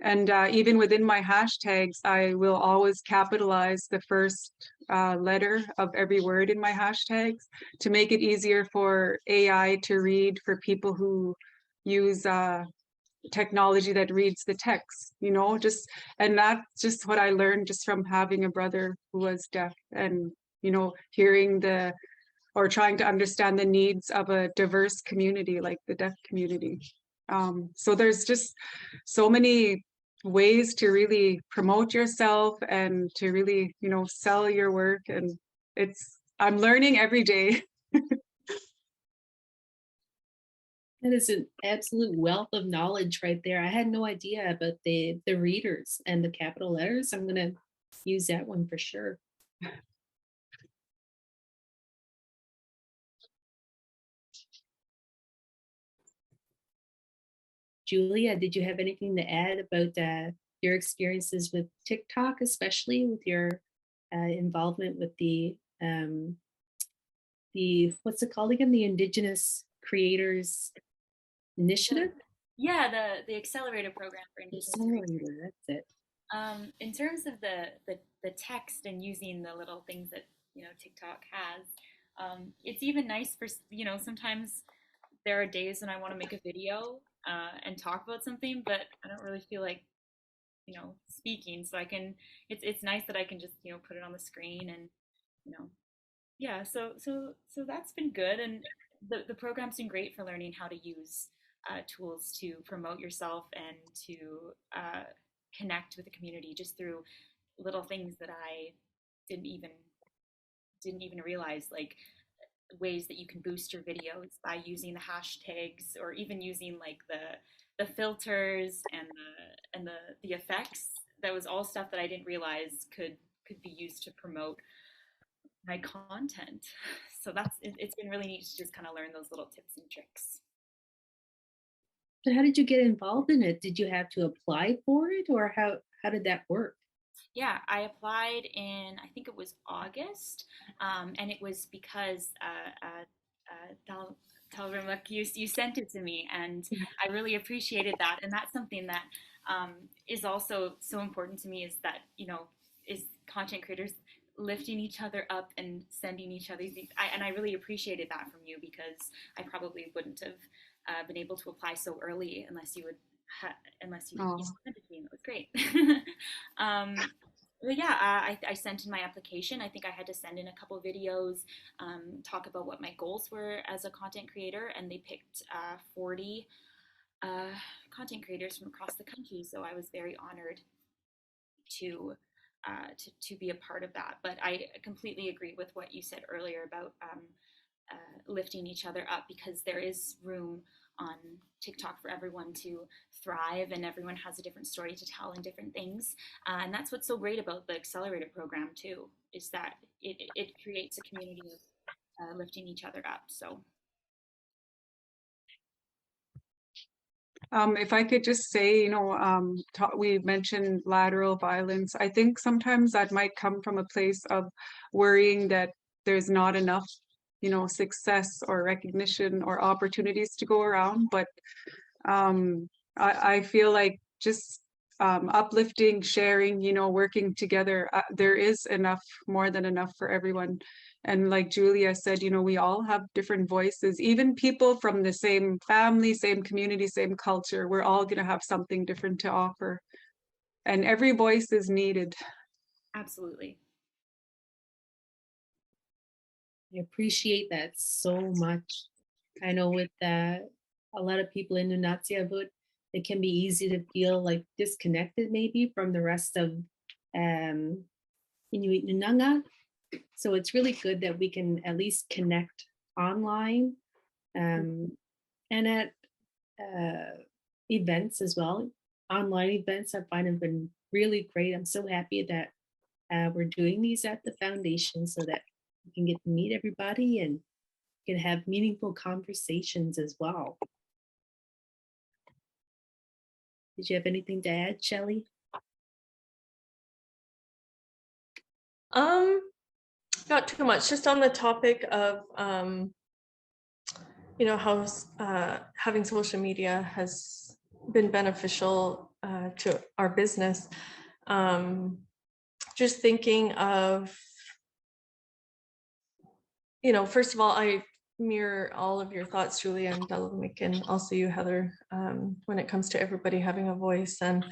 And even within my hashtags, I will always capitalize the first letter of every word in my hashtags to make it easier for AI to read, for people who use technology that reads the text, you know, and that's just what I learned just from having a brother who was deaf, and, you know, hearing or trying to understand the needs of a diverse community like the deaf community. So there's just so many ways to really promote yourself and to really, you know, sell your work. And I'm learning every day. That is an absolute wealth of knowledge right there. I had no idea about the readers and the capital letters. I'm going to use that one for sure. Julia, did you have anything to add about your experiences with TikTok, especially with your involvement with the what's it called again? The Indigenous Creators Initiative? Yeah, the accelerator program for Indigenous creators. Accelerator, that's it. In terms of the text and using the little things that TikTok has, it's even nice for sometimes there are days when I want to make a video and talk about something, but I don't really feel like speaking. So it's nice that I can just put it on the screen and yeah. So that's been good, and the program's been great for learning how to use tools to promote yourself and to connect with the community just through little things that I didn't even realize, like ways that you can boost your videos by using the hashtags, or even using like the filters and the effects. That was all stuff that I didn't realize could be used to promote my content. So it's been really neat to just kind of learn those little tips and tricks. So how did you get involved in it? Did you have to apply for it, or how did that work? Yeah, I applied in, I think it was August, and it was because Taalrumiq, you sent it to me, and I really appreciated that. And that's something that is also so important to me, is that is content creators lifting each other up and sending each other things. And I really appreciated that from you, because I probably wouldn't have been able to apply so early unless you sent it to me. That was great. But yeah, I sent in my application. I think I had to send in a couple videos, talk about what my goals were as a content creator, and they picked 40 content creators from across the country. So I was very honored to be a part of that. But I completely agree with what you said earlier about lifting each other up, because there is room on TikTok for everyone to thrive, and everyone has a different story to tell and different things. And that's what's so great about the accelerator program too, is that it creates a community of lifting each other up. So if I could just say, we mentioned lateral violence. I think sometimes that might come from a place of worrying that there's not enough success or recognition or opportunities to go around. But I feel like just uplifting, sharing, working together, there is enough, more than enough for everyone. And like Julia said, we all have different voices, even people from the same family, same community, same culture. We're all going to have something different to offer. And every voice is needed. absolutely. I appreciate that so much. I know with a lot of people in Nukariit, it can be easy to feel like disconnected maybe from the rest of Inuit Nunanga. So it's really good that we can at least connect online and at events as well. Online events I find have been really great. I'm so happy that we're doing these at the foundation, so that we can get to meet everybody and can have meaningful conversations as well. Did you have anything to add, Shelly? Not too much, just on the topic of how having social media has been beneficial to our business. Just thinking of, first of all, I mirror all of your thoughts, Julia and Taalrumiq, and also you, Heather, when it comes to everybody having a voice. And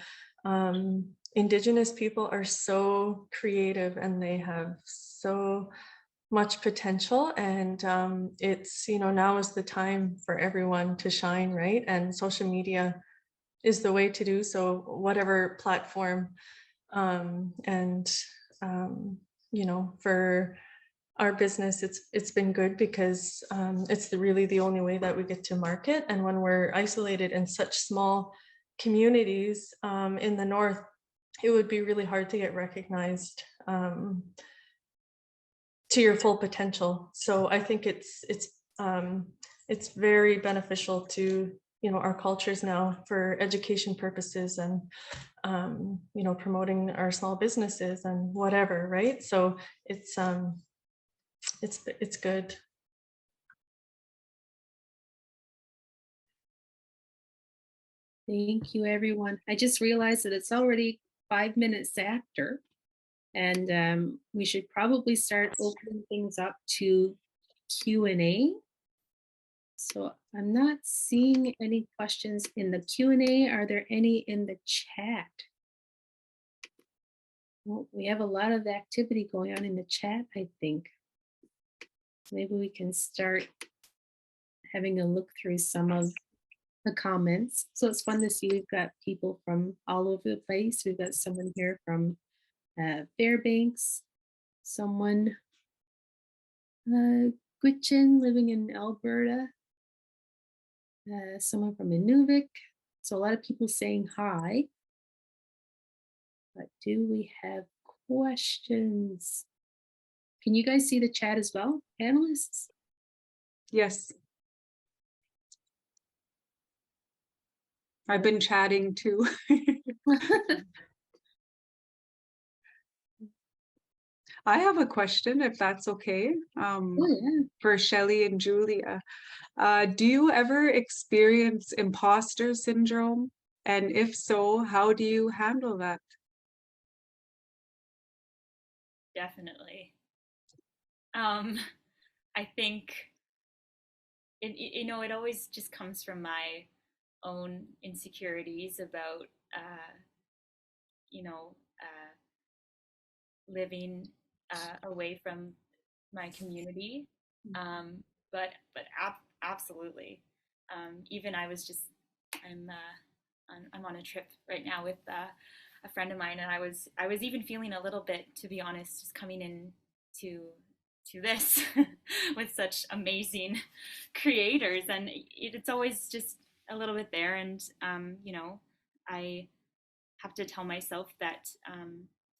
Indigenous people are so creative, and they have so much potential, and it's, you know, now is the time for everyone to shine, right? And social media is the way to do so, whatever platform. You know, for our business, it's been good because it's really the only way that we get to market. And when we're isolated in such small communities in the north, it would be really hard to get recognized to your full potential. So I think it's very beneficial to, you know, our cultures now for education purposes and you know, promoting our small businesses and whatever, right? So it's good. Thank you, everyone. I just realized that it's already 5 minutes after, and we should probably start opening things up to Q&A. So I'm not seeing any questions in the Q&A. Are there any in the chat? Well, we have a lot of activity going on in the chat, I think. Maybe we can start having a look through some of the comments. So it's fun to see we've got people from all over the place. We've got someone here from Fairbanks, someone Gwich'in living in Alberta, someone from Inuvik. So a lot of people saying hi. But do we have questions? Can you guys see the chat as well, panelists? Yes. I've been chatting too. I have a question, if that's okay, for Shelly and Julia. Do you ever experience imposter syndrome? And if so, how do you handle that? Definitely. I think you know, it always just comes from my own insecurities about you know, living away from my community. But absolutely. Even I was just I'm on a trip right now with a friend of mine, and I was even feeling a little bit, to be honest, just coming in to this with such amazing creators, and it's always just a little bit there. And you know, I have to tell myself that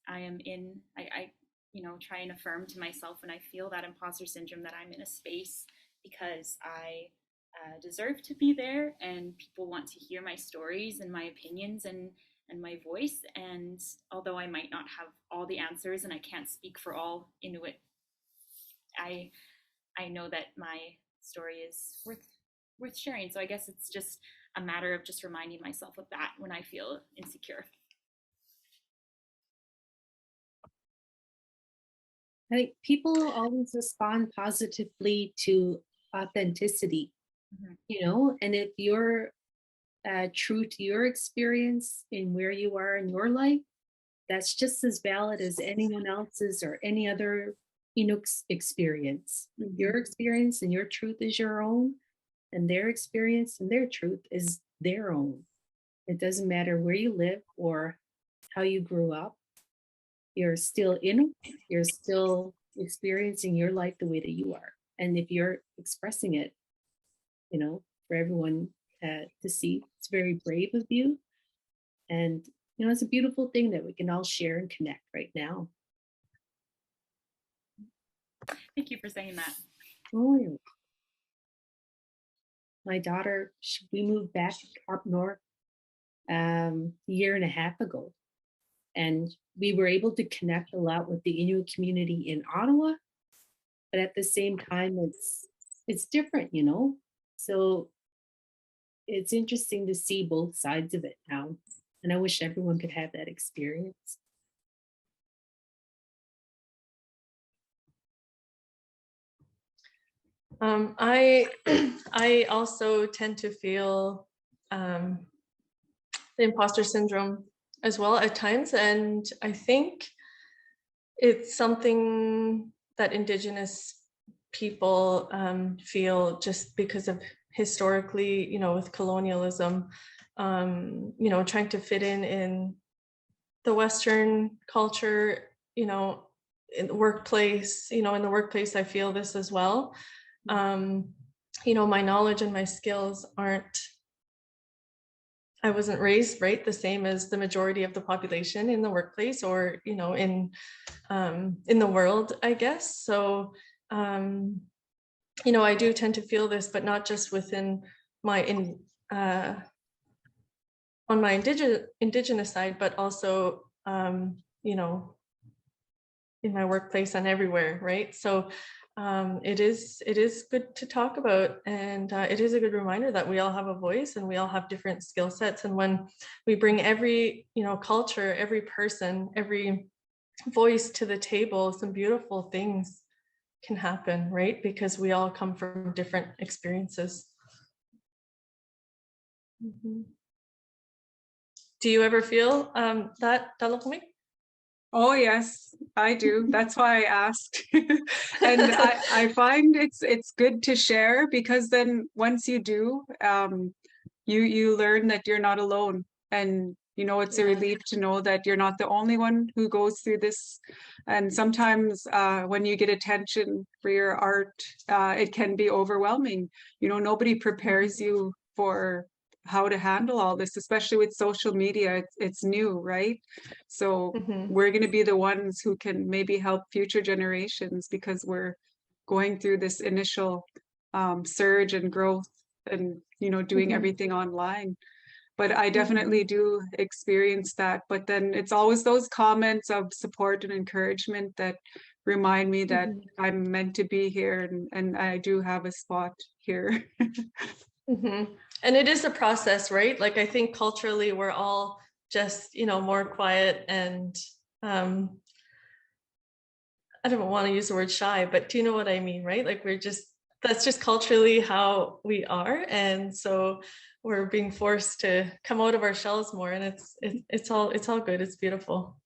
I am in I you know, try and affirm to myself when I feel that imposter syndrome that I'm in a space because I deserve to be there, and people want to hear my stories and my opinions and my voice. And although I might not have all the answers and I can't speak for all Inuit, I know that my story is worth sharing. So I guess it's just a matter of just reminding myself of that when I feel insecure. I think people always respond positively to authenticity, you know, and if you're true to your experience in where you are in your life, that's just as valid as anyone else's or any other Inuk's experience. Your experience and your truth is your own, and their experience and their truth is their own. It doesn't matter where you live or how you grew up. You're still Inuk, you're still experiencing your life the way that you are. And if you're expressing it, you know, for everyone to see, it's very brave of you. And, you know, it's a beautiful thing that we can all share and connect right now. Thank you for saying that. Oh, yeah. My daughter, we moved back up north a year and a half ago. And we were able to connect a lot with the Inuit community in Ottawa, but at the same time, it's different, you know? So it's interesting to see both sides of it now. And I wish everyone could have that experience. I also tend to feel the imposter syndrome as well at times, and I think it's something that Indigenous people feel, just because of historically, you know, with colonialism, you know, trying to fit in the Western culture, you know, in the workplace, you know, in the workplace, I feel this as well. You know, my knowledge and my skills aren't, I wasn't raised, right, the same as the majority of the population in the workplace, or, you know, in the world, I guess. So, you know, I do tend to feel this, but not just within my, on my indigenous side, but also, you know, in my workplace and everywhere, right? So it is good to talk about, and it is a good reminder that we all have a voice and we all have different skill sets. And when we bring every, you know, culture, every person, every voice to the table, some beautiful things can happen, right? Because we all come from different experiences. Do you ever feel that, Taalrumiq? Oh yes, I do. That's why I asked. And I find it's good to share, because then once you do, you learn that you're not alone. And you know, it's a relief to know that you're not the only one who goes through this. And sometimes when you get attention for your art, it can be overwhelming. You know, nobody prepares you for how to handle all this, especially with social media. It's new, right? So we're going to be the ones who can maybe help future generations, because we're going through this initial surge and growth, and you know, doing everything online. But I definitely do experience that. But then it's always those comments of support and encouragement that remind me that I'm meant to be here, and I do have a spot here. And it is a process, right? Like, I think culturally we're all just, you know, more quiet and I don't want to use the word shy, but do you know what I mean, right? Like, we're just, that's just culturally how we are. And so we're being forced to come out of our shells more, and it's all good. It's beautiful.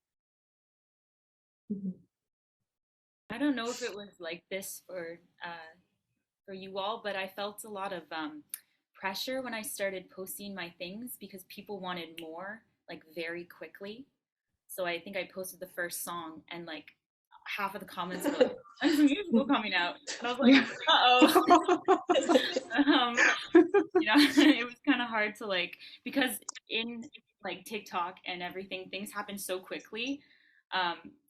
I don't know if it was like this for you all, but I felt a lot of pressure when I started posting my things, because people wanted more, like, very quickly. So I think I posted the first song, and like half of the comments were like, "When's the musical coming out?" And I was like, you know, it was kind of hard to, like, because in like TikTok and everything, things happen so quickly.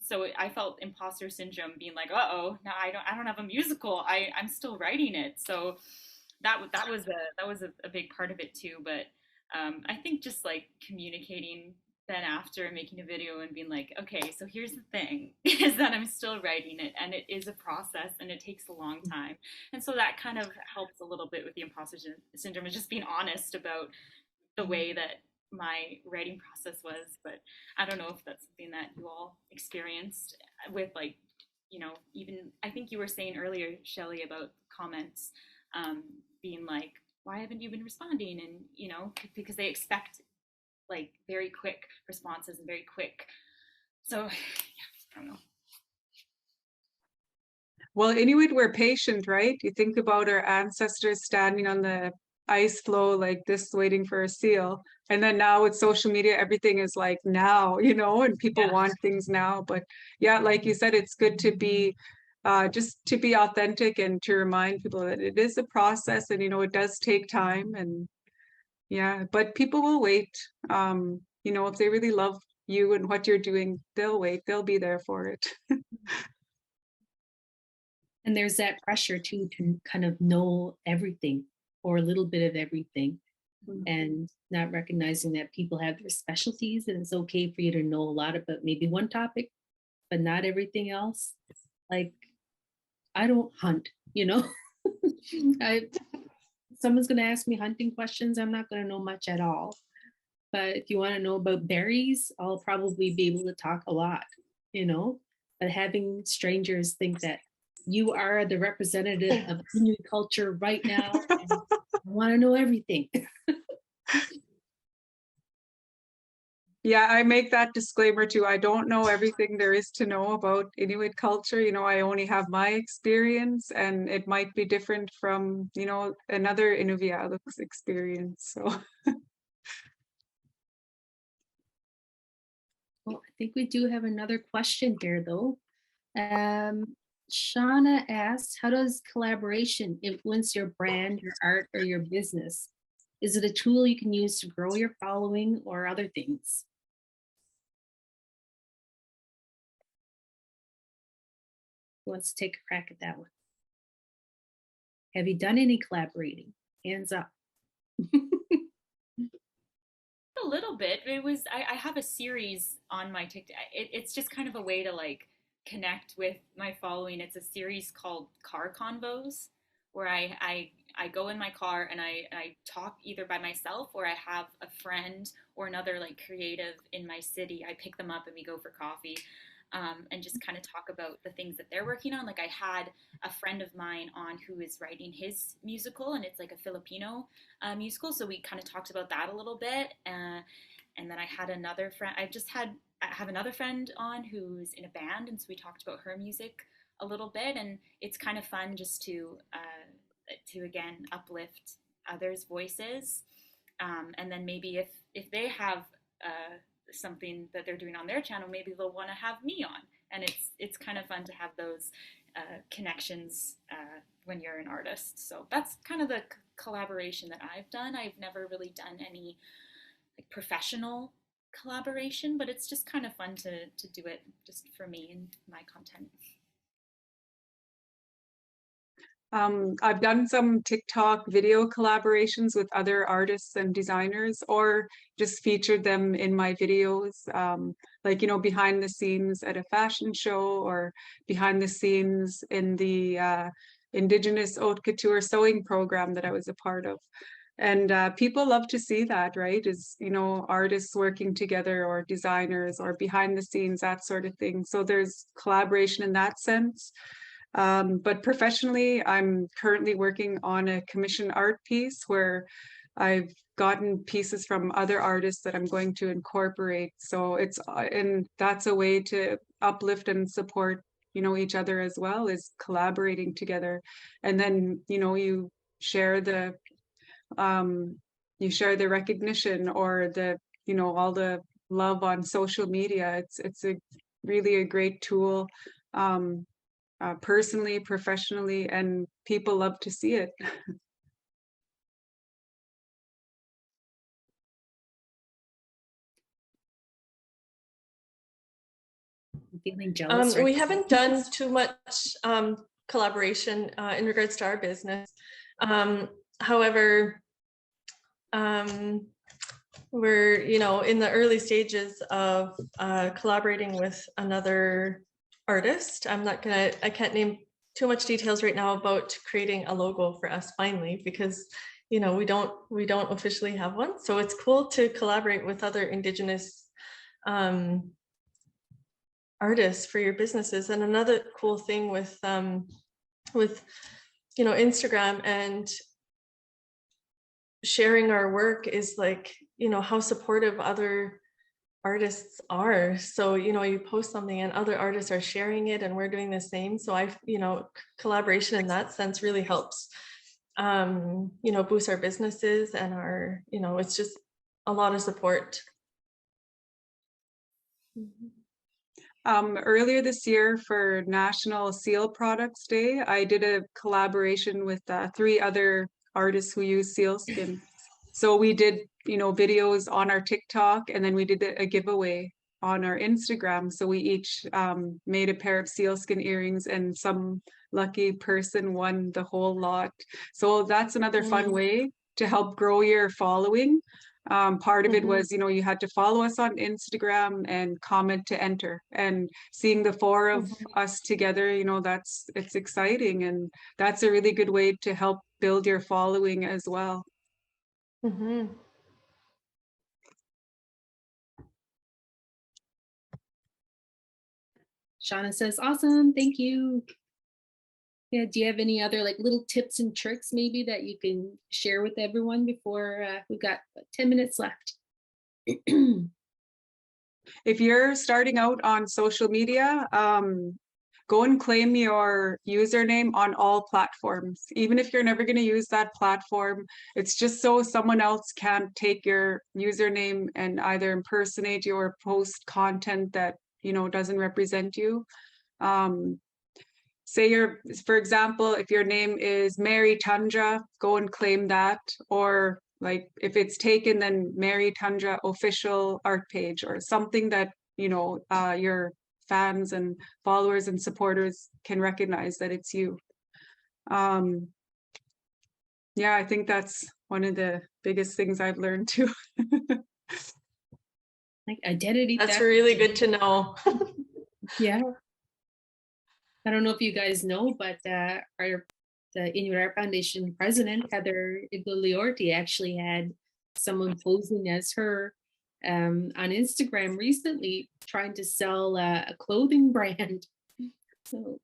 So I felt imposter syndrome, being like, now I don't have a musical. I'm still writing it. So that was a big part of it too. But I think just like communicating then after, making a video and being like, okay, so here's the thing, is that I'm still writing it, and it is a process, and it takes a long time. And so that kind of helps a little bit with the imposter syndrome, is just being honest about the way that my writing process was. But I don't know if that's something that you all experienced with, like, you know, even I think you were saying earlier, Shelly, about comments being like, why haven't you been responding? And, you know, because they expect like very quick responses and very quick. So yeah, I don't know. Well, Inuit, we're patient, right? You think about our ancestors standing on the ice floe like this, waiting for a seal. And then now with social media, everything is like now, you know, and people want things now. But yeah, like you said, it's good to be just to be authentic, and to remind people that it is a process, and, you know, it does take time. And yeah, but people will wait. You know, if they really love you and what you're doing, they'll wait. They'll be there for it. And there's that pressure too, to kind of know everything, or a little bit of everything, and not recognizing that people have their specialties, and it's okay for you to know a lot about maybe one topic, but not everything else. Like, I don't hunt, you know. Someone's going to ask me hunting questions, I'm not going to know much at all. But if you want to know about berries, I'll probably be able to talk a lot, you know. But having strangers think that you are the representative of Inuit culture right now, and I want to know everything. Yeah, I make that disclaimer too. I don't know everything there is to know about Inuit culture. You know, I only have my experience, and it might be different from, you know, another Inuvialuk's experience. So Well, I think we do have another question here, though. Shauna asks, how does collaboration influence your brand, your art, or your business? Is it a tool you can use to grow your following or other things? Who wants to take a crack at that one? Have you done any collaborating? Hands up. A little bit. It was I have a series on my TikTok. It's just kind of a way to like connect with my following. It's a series called Car Convos, where I go in my car and I talk either by myself or I have a friend or another like creative in my city. I pick them up and we go for coffee. And just kind of talk about the things that they're working on. Like I had a friend of mine on who is writing his musical, and it's like a Filipino musical. So we kind of talked about that a little bit. And then I had another friend. I have another friend on who's in a band, and so we talked about her music a little bit. And it's kind of fun just to again uplift others' voices. And then maybe if they have something that they're doing on their channel, maybe they'll want to have me on, and it's kind of fun to have those connections when you're an artist. So that's kind of the collaboration that I've done. I've never really done any like professional collaboration, but it's just kind of fun to do it just for me and my content. I've done some TikTok video collaborations with other artists and designers, or just featured them in my videos, like, you know, behind the scenes at a fashion show, or behind the scenes in the Indigenous haute couture sewing program that I was a part of. And people love to see that, right? Is, you know, artists working together, or designers, or behind the scenes, that sort of thing. So there's collaboration in that sense. But professionally, I'm currently working on a commission art piece where I've gotten pieces from other artists that I'm going to incorporate. So and that's a way to uplift and support, you know, each other as well, is collaborating together. And then, you know, share the recognition, or the, you know, all the love on social media. It's really a great tool. Personally, professionally, and people love to see it. I'm feeling jealous. We haven't done too much collaboration in regards to our business. However, we're, you know, in the early stages of collaborating with another artist. I can't name too much details right now about creating a logo for us finally, because, you know, we don't officially have one. So it's cool to collaborate with other Indigenous artists for your businesses. And another cool thing with you know, Instagram and sharing our work is, like, you know, how supportive other artists are. So, you know, you post something and other artists are sharing it, and we're doing the same. So you know, collaboration in that sense really helps, you know, boost our businesses and our, you know, it's just a lot of support. Earlier this year, for National Seal Products Day, I did a collaboration with 3 other artists who use sealskin. So we did, you know, videos on our TikTok, and then we did a giveaway on our Instagram. So we each made a pair of sealskin earrings, and some lucky person won the whole lot. So that's another fun way to help grow your following. Part of it was, you know, you had to follow us on Instagram and comment to enter, and seeing the 4 of us together, you know, it's exciting, and that's a really good way to help build your following as well. Shauna says, awesome, thank you. Yeah, do you have any other like little tips and tricks maybe that you can share with everyone before we've got 10 minutes left? If you're starting out on social media, go and claim your username on all platforms. Even if you're never going to use that platform, it's just so someone else can't take your username and either impersonate you or post content that, you know, doesn't represent you. Say for example, if your name is Mary Tundra, go and claim that. Or like if it's taken, then Mary Tundra official art page or something that, you know, your fans and followers and supporters can recognize that it's you. Yeah, I think that's one of the biggest things I've learned too. Like identity That's theft. really good to know. Yeah. I don't know if you guys know, but the Inuit Art Foundation president, Heather Iqaluktuuttiaq, actually had someone posing as her on Instagram recently trying to sell a clothing brand. So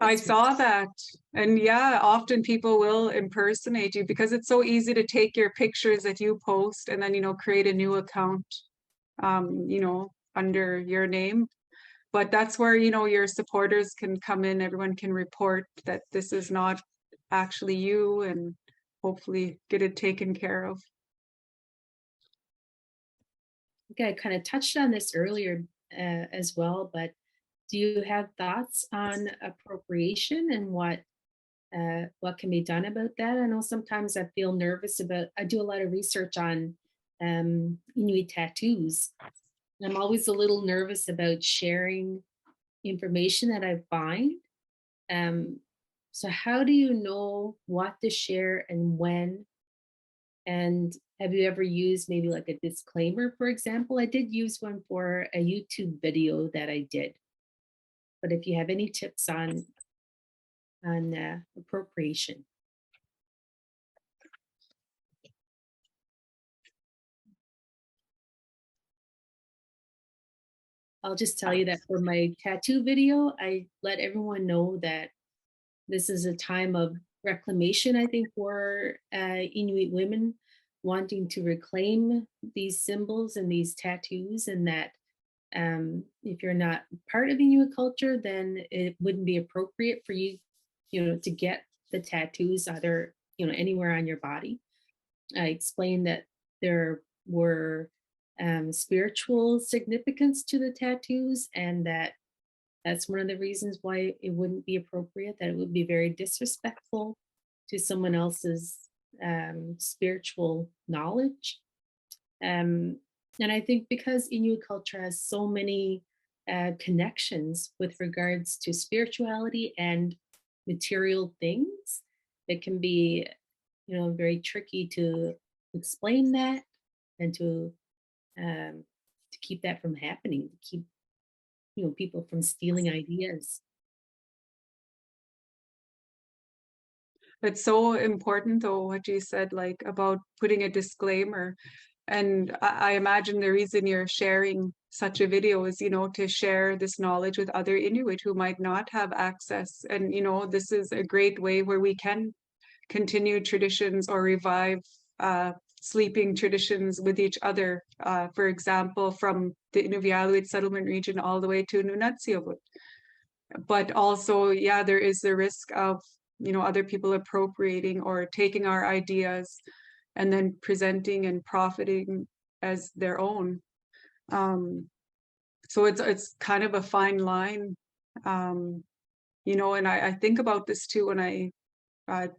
I saw that. And yeah, often people will impersonate you because it's so easy to take your pictures that you post and then, you know, create a new account, you know, under your name. But that's where, you know, your supporters can come in. Everyone can report that this is not actually you and hopefully get it taken care of. Okay, I kind of touched on this earlier as well, but do you have thoughts on appropriation and what can be done about that? I know sometimes I feel nervous about, I do a lot of research on Inuit tattoos. And I'm always a little nervous about sharing information that I find. So how do you know what to share and when? And have you ever used maybe like a disclaimer, for example? I did use one for a YouTube video that I did. But if you have any tips on appropriation. I'll just tell you that for my tattoo video, I let everyone know that this is a time of reclamation, I think, for Inuit women wanting to reclaim these symbols and these tattoos, and that if you're not part of Inuit culture, then it wouldn't be appropriate for you, you know, to get the tattoos either, you know, anywhere on your body. I explained that there were spiritual significance to the tattoos, and that's one of the reasons why it wouldn't be appropriate, that it would be very disrespectful to someone else's spiritual knowledge. And I think because Inuit culture has so many connections with regards to spirituality and material things, it can be, you know, very tricky to explain that and to keep that from happening, to keep, you know, people from stealing ideas. It's so important though, what you said, like about putting a disclaimer. And I imagine the reason you're sharing such a video is, you know, to share this knowledge with other Inuit who might not have access. And, you know, this is a great way where we can continue traditions or revive sleeping traditions with each other. For example, from the Inuvialuit settlement region all the way to Nunatsiavut. But also, yeah, there is the risk of, you know, other people appropriating or taking our ideas and then presenting and profiting as their own. So it's kind of a fine line, you know, and I think about this too when I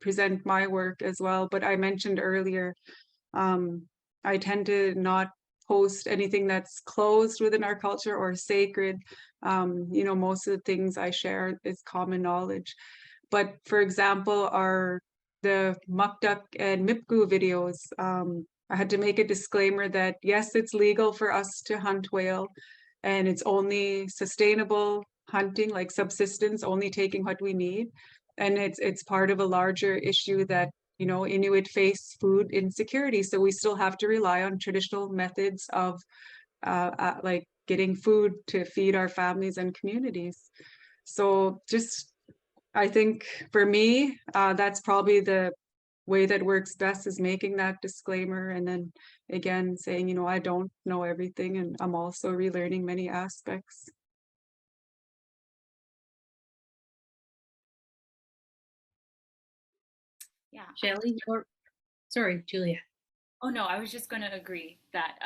present my work as well. But I mentioned earlier, I tend to not post anything that's closed within our culture or sacred. You know, most of the things I share is common knowledge. But for example, the Muktuk and Mipgu videos, I had to make a disclaimer that yes, it's legal for us to hunt whale, and it's only sustainable hunting, like subsistence, only taking what we need. And it's part of a larger issue that, you know, Inuit face food insecurity. So we still have to rely on traditional methods of like getting food to feed our families and communities. So just, I think for me, that's probably the way that works best is making that disclaimer, and then again saying, you know, I don't know everything, and I'm also relearning many aspects. Yeah. Shelly, or sorry, Julia. Oh no, I was just going to agree that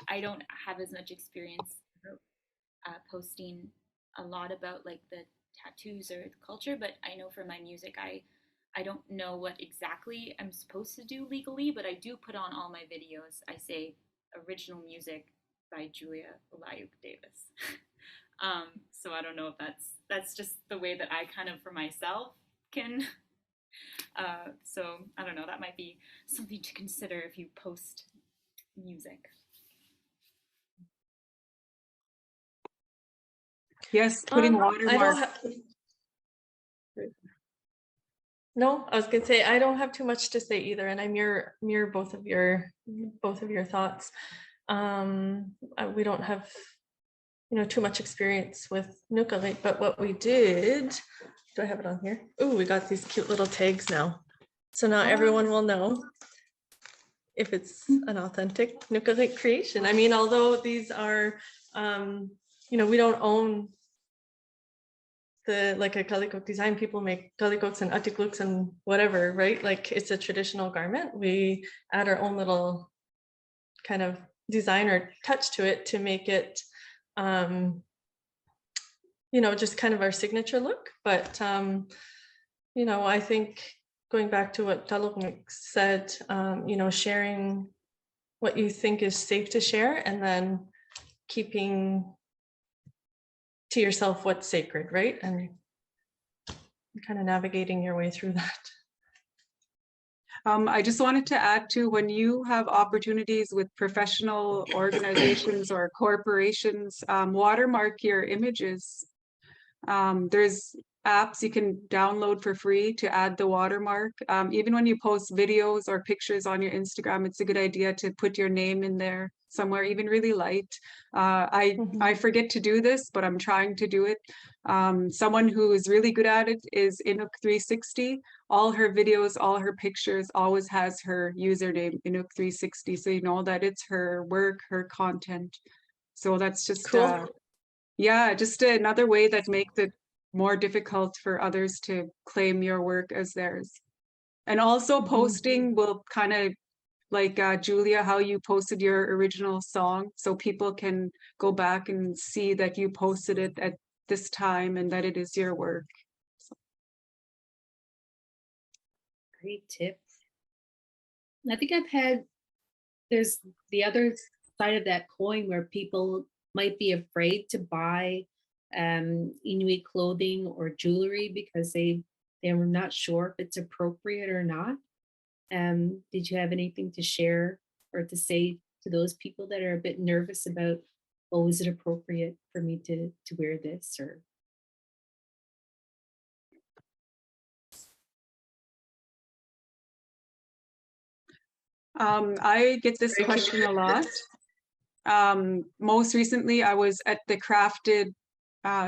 I don't have as much experience posting a lot about like the tattoos or the culture, but I know for my music, I don't know what exactly I'm supposed to do legally, but I do put on all my videos. I say original music by Julia Ulayok Davis. So I don't know if that's just the way that I kind of for myself can. So I don't know. That might be something to consider if you post music. Yes, putting I watermarks. No, I was gonna say I don't have too much to say either, and I mirror both of your thoughts. We don't have, you know, too much experience with Nukariit, but what we did, do I have it on here? Oh, we got these cute little tags now, so now everyone will know if it's an authentic Nukariit creation. I mean, although these are, you know, we don't own like a kalikuk design. People make kalikuks and atiklooks and whatever, right? Like it's a traditional garment. We add our own little kind of design or touch to it to make it, you know, just kind of our signature look. But, you know, I think going back to what Taalrumiq said, you know, sharing what you think is safe to share and then keeping to yourself what's sacred, right? And kind of navigating your way through that. I just wanted to add to, when you have opportunities with professional organizations or corporations, watermark your images. There's apps you can download for free to add the watermark. Even when you post videos or pictures on your Instagram, it's a good idea to put your name in there somewhere, even really light. I forget to do this, but I'm trying to do it. Someone who is really good at it is Inuk 360. All her videos, all her pictures always has her username Inuk 360, so you know that it's her work, her content. So that's just cool. Yeah, just another way that makes it more difficult for others to claim your work as theirs. And also posting will kind of like Julia, how you posted your original song, so people can go back and see that you posted it at this time and that it is your work. So. Great tip. I think there's the other side of that coin where people might be afraid to buy Inuit clothing or jewelry because they're not sure if it's appropriate or not. Did you have anything to share or to say to those people that are a bit nervous about, oh, is it appropriate for me to wear this? Or I get this question a lot. Most recently, I was at the crafted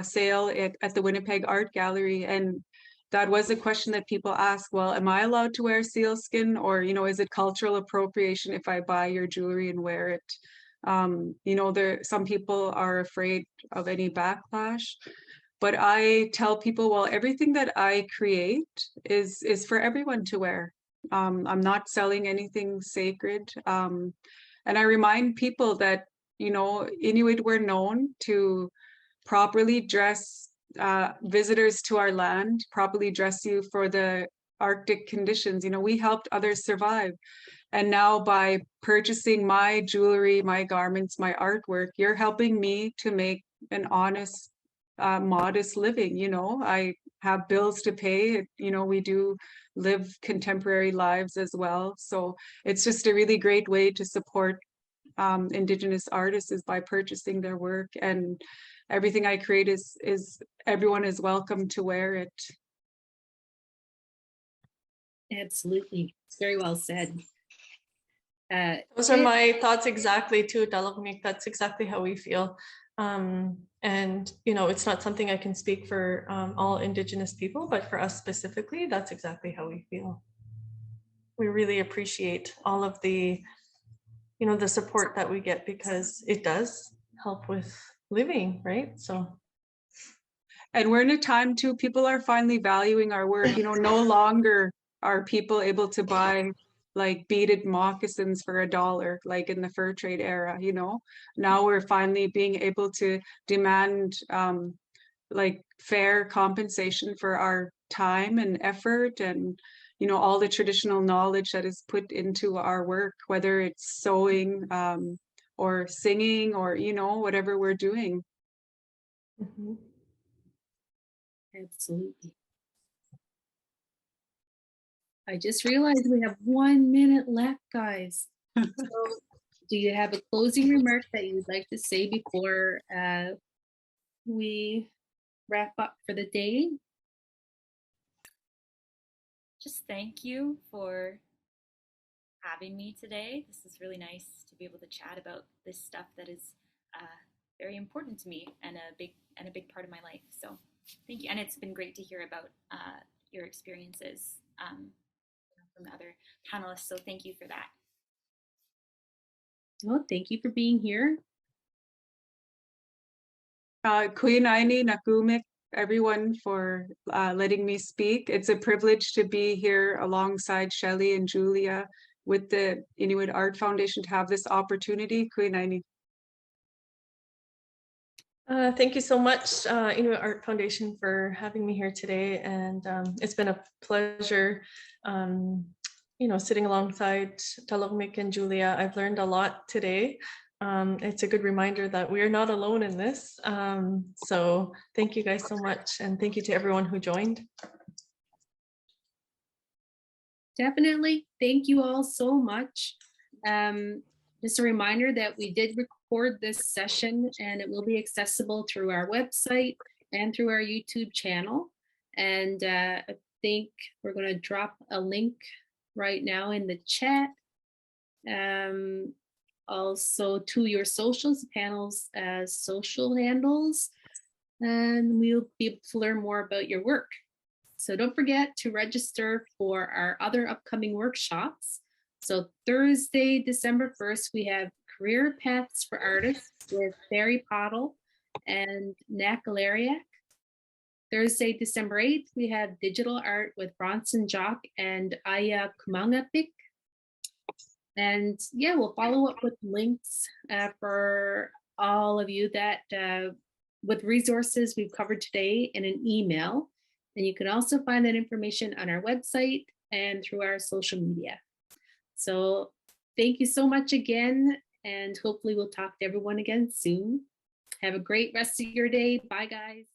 sale at the Winnipeg Art Gallery, and that was a question that people ask. Well, am I allowed to wear sealskin, or you know, is it cultural appropriation if I buy your jewelry and wear it? You know, some people are afraid of any backlash, but I tell people, well, everything that I create is for everyone to wear. I'm not selling anything sacred. And I remind people that, you know, Inuit were known to properly dress visitors to our land, properly dress you for the Arctic conditions. You know, we helped others survive. And now by purchasing my jewelry, my garments, my artwork, you're helping me to make an honest, modest living. You know, I have bills to pay. You know, we do live contemporary lives as well. So it's just a really great way to support Indigenous artists is by purchasing their work, and everything I create is everyone is welcome to wear it. absolutely, it's very well said. Those are my thoughts exactly too, Taalrumiq. That's exactly how we feel. And, you know, it's not something I can speak for all Indigenous people, but for us specifically, that's exactly how we feel. we really appreciate all of the, the support that we get, because it does help with living, right? So. And we're in a time too, people are finally valuing our work. No longer are people able to buy like beaded moccasins for $1, like in the fur trade era, Now we're finally being able to demand like fair compensation for our time and effort, and all the traditional knowledge that is put into our work, whether it's sewing or singing or whatever we're doing. Mm-hmm. Absolutely. I just realized we have 1 minute left, guys. So do you have a closing remark that you'd like to say before we wrap up for the day? Just thank you for having me today. This is really nice to be able to chat about this stuff that is very important to me and a big part of my life. So thank you. And it's been great to hear about your experiences from the other panelists. So thank you for that. Well, thank you for being here. Kuinaini Nakumiq, everyone, for letting me speak. It's a privilege to be here alongside Shelly and Julia with the Inuit Art Foundation to have this opportunity. Kuinaini. Thank you so much, Inuit Art Foundation, for having me here today. And it's been a pleasure, sitting alongside Taalrumiq and Julia. I've learned a lot today. It's a good reminder that we are not alone in this. So thank you guys so much. And thank you to everyone who joined. Definitely. Thank you all so much. Just a reminder that we did record this session and it will be accessible through our website and through our YouTube channel. And I think we're going to drop a link right now in the chat. Also to your socials, panels as social handles, and we'll be able to learn more about your work. So don't forget to register for our other upcoming workshops. So Thursday, December 1st, we have Career Paths for Artists with Barry Pottle and Nukariit. Thursday, December 8th, we have Digital Art with Bronson Jock and Aya Kumangapik. And yeah, we'll follow up with links for all of you that with resources we've covered today in an email. And you can also find that information on our website and through our social media. So thank you so much again, and hopefully we'll talk to everyone again soon. Have a great rest of your day. Bye, guys.